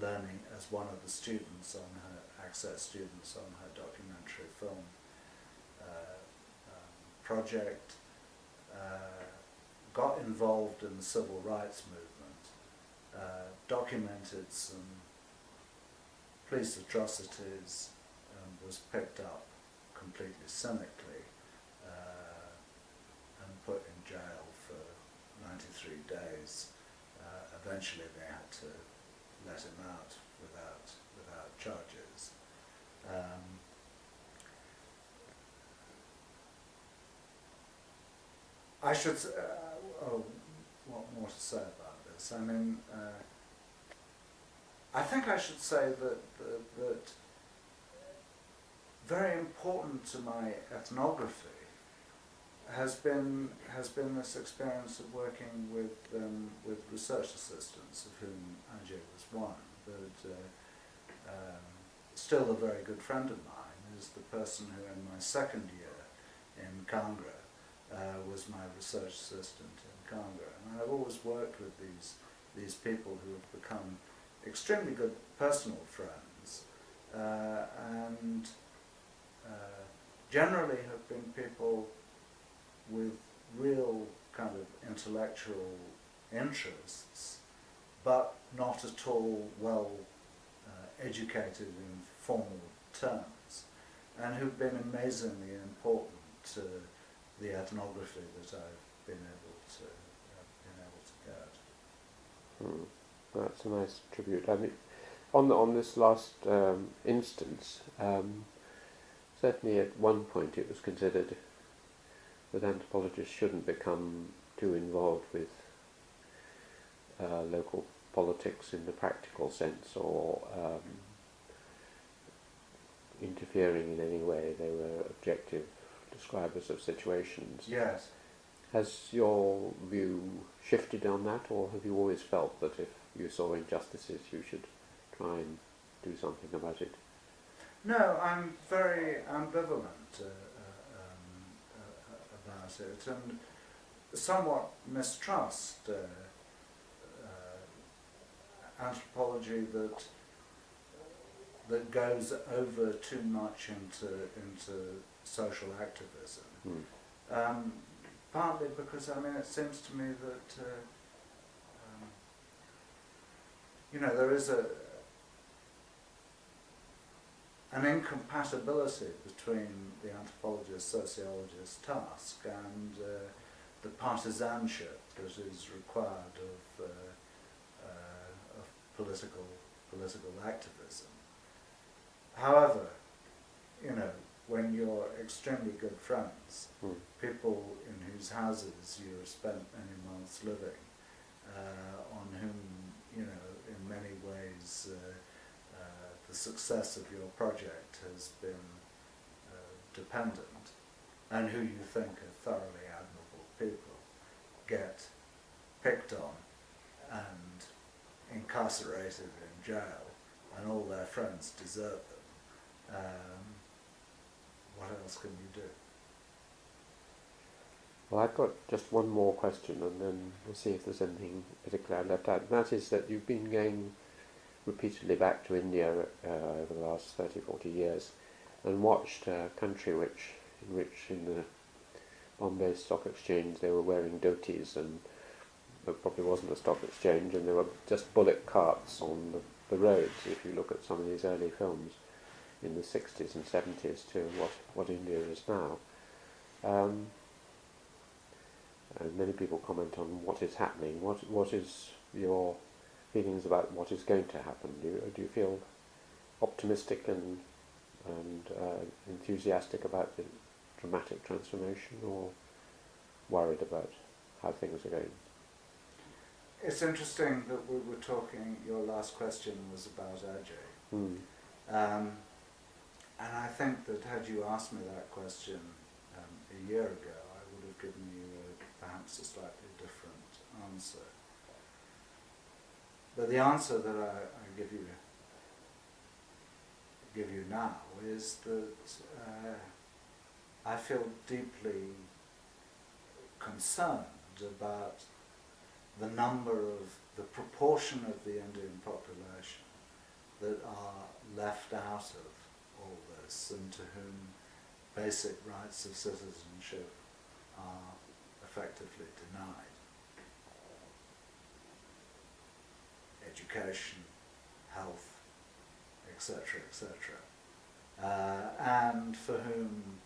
learning as one of the students on her, access students on her documentary film project, got involved in the civil rights movement, documented some police atrocities, and was picked up completely cynically and put in jail for 93 days. Eventually they had to let him out without charges. I should what more to say about this? I mean, I think I should say that very important to my ethnography has been this experience of working with research assistants, of whom Ajay was one. But still a very good friend of mine is the person who, in my second year in Kangra, was my research assistant in Kangra. And I've always worked with these people who have become extremely good personal friends, and generally have been people with real kind of intellectual interests, but not at all well educated in formal terms, and who've been amazingly important to the ethnography that I've been able to get. That's a nice tribute. I mean, on this last instance, certainly at one point it was considered that anthropologists shouldn't become too involved with local politics in the practical sense, or interfering in any way. They were objective describers of situations. Yes. Has your view shifted on that, or have you always felt that if you saw injustices you should try and do something about it? No, I'm very ambivalent about it, and somewhat mistrust anthropology that goes over too much into social activism. Partly because, I mean, it seems to me that there is an incompatibility between the anthropologist sociologist task and the partisanship that is required of political activism. However, when you're extremely good friends, people in whose houses you have spent many months living, on whom, in many ways the success of your project has been dependent, and who you think are thoroughly admirable people, get picked on and incarcerated in jail, and all their friends desert them. What else can you do? Well, I've got just one more question, and then we'll see if there's anything particular I left out. And that is that you've been going repeatedly back to India over the last 30, 40 years, and watched a country in which in the Bombay Stock Exchange they were wearing dhotis, and there probably wasn't a stock exchange, and there were just bullock carts on the roads. If you look at some of these early films in the 60s and 70s to what India is now. And many people comment on what is happening. What is your feelings about what is going to happen? Do you feel optimistic and enthusiastic about the dramatic transformation, or worried about how things are going? It's interesting that we were talking, your last question was about Ajay. And I think that had you asked me that question a year ago, I would have given you perhaps a slightly different answer. But the answer that I give you now is that I feel deeply concerned about the proportion of the Indian population that are left out of all this and to whom basic rights of citizenship are effectively denied. Education, health, etc., etc. And for whom,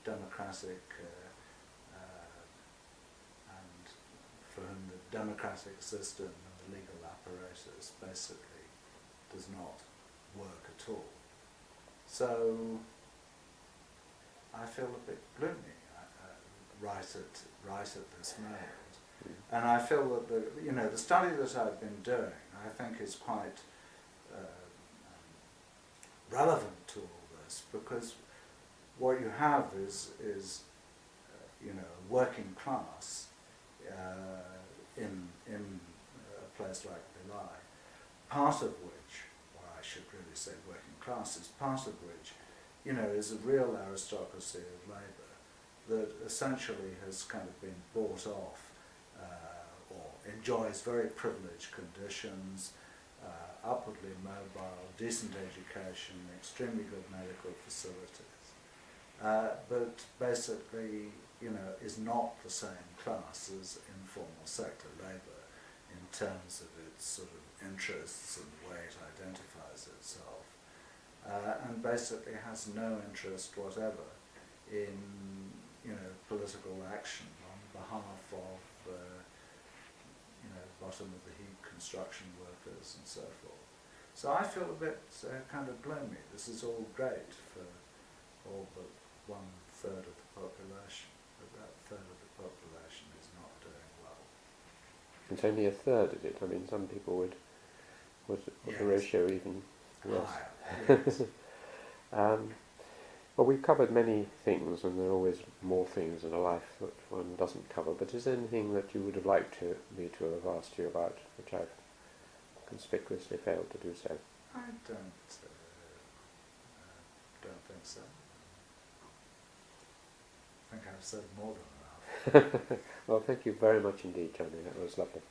democratic and for whom the democratic system and the legal apparatus basically does not work at all. So I feel a bit gloomy right at this moment. And I feel that the study that I've been doing, I think, is quite relevant to all this, because what you have is a working class in a place like Beli, part of which, or I should really say working classes, part of which, is a real aristocracy of labour that essentially has kind of been bought off or enjoys very privileged conditions, upwardly mobile, decent education, extremely good medical facilities, but basically, is not the same class as informal sector labour in terms of its sort of interests and the way it identifies itself, and basically has no interest whatever in political action on behalf of bottom of the heap construction workers and so forth. So I feel a bit kind of gloomy. This is all great for all but 1/3 of the population, but that third of the population is not doing well. It's only a third, is it? I mean, some people would Yes. the ratio even worse. Higher, yes. Well, we've covered many things, and there are always more things in a life that one doesn't cover. But is there anything that you would have liked me to have asked you about, which I've conspicuously failed to do so? I don't think so. I think I've said more than enough. Well, thank you very much indeed, Johnny. That was lovely.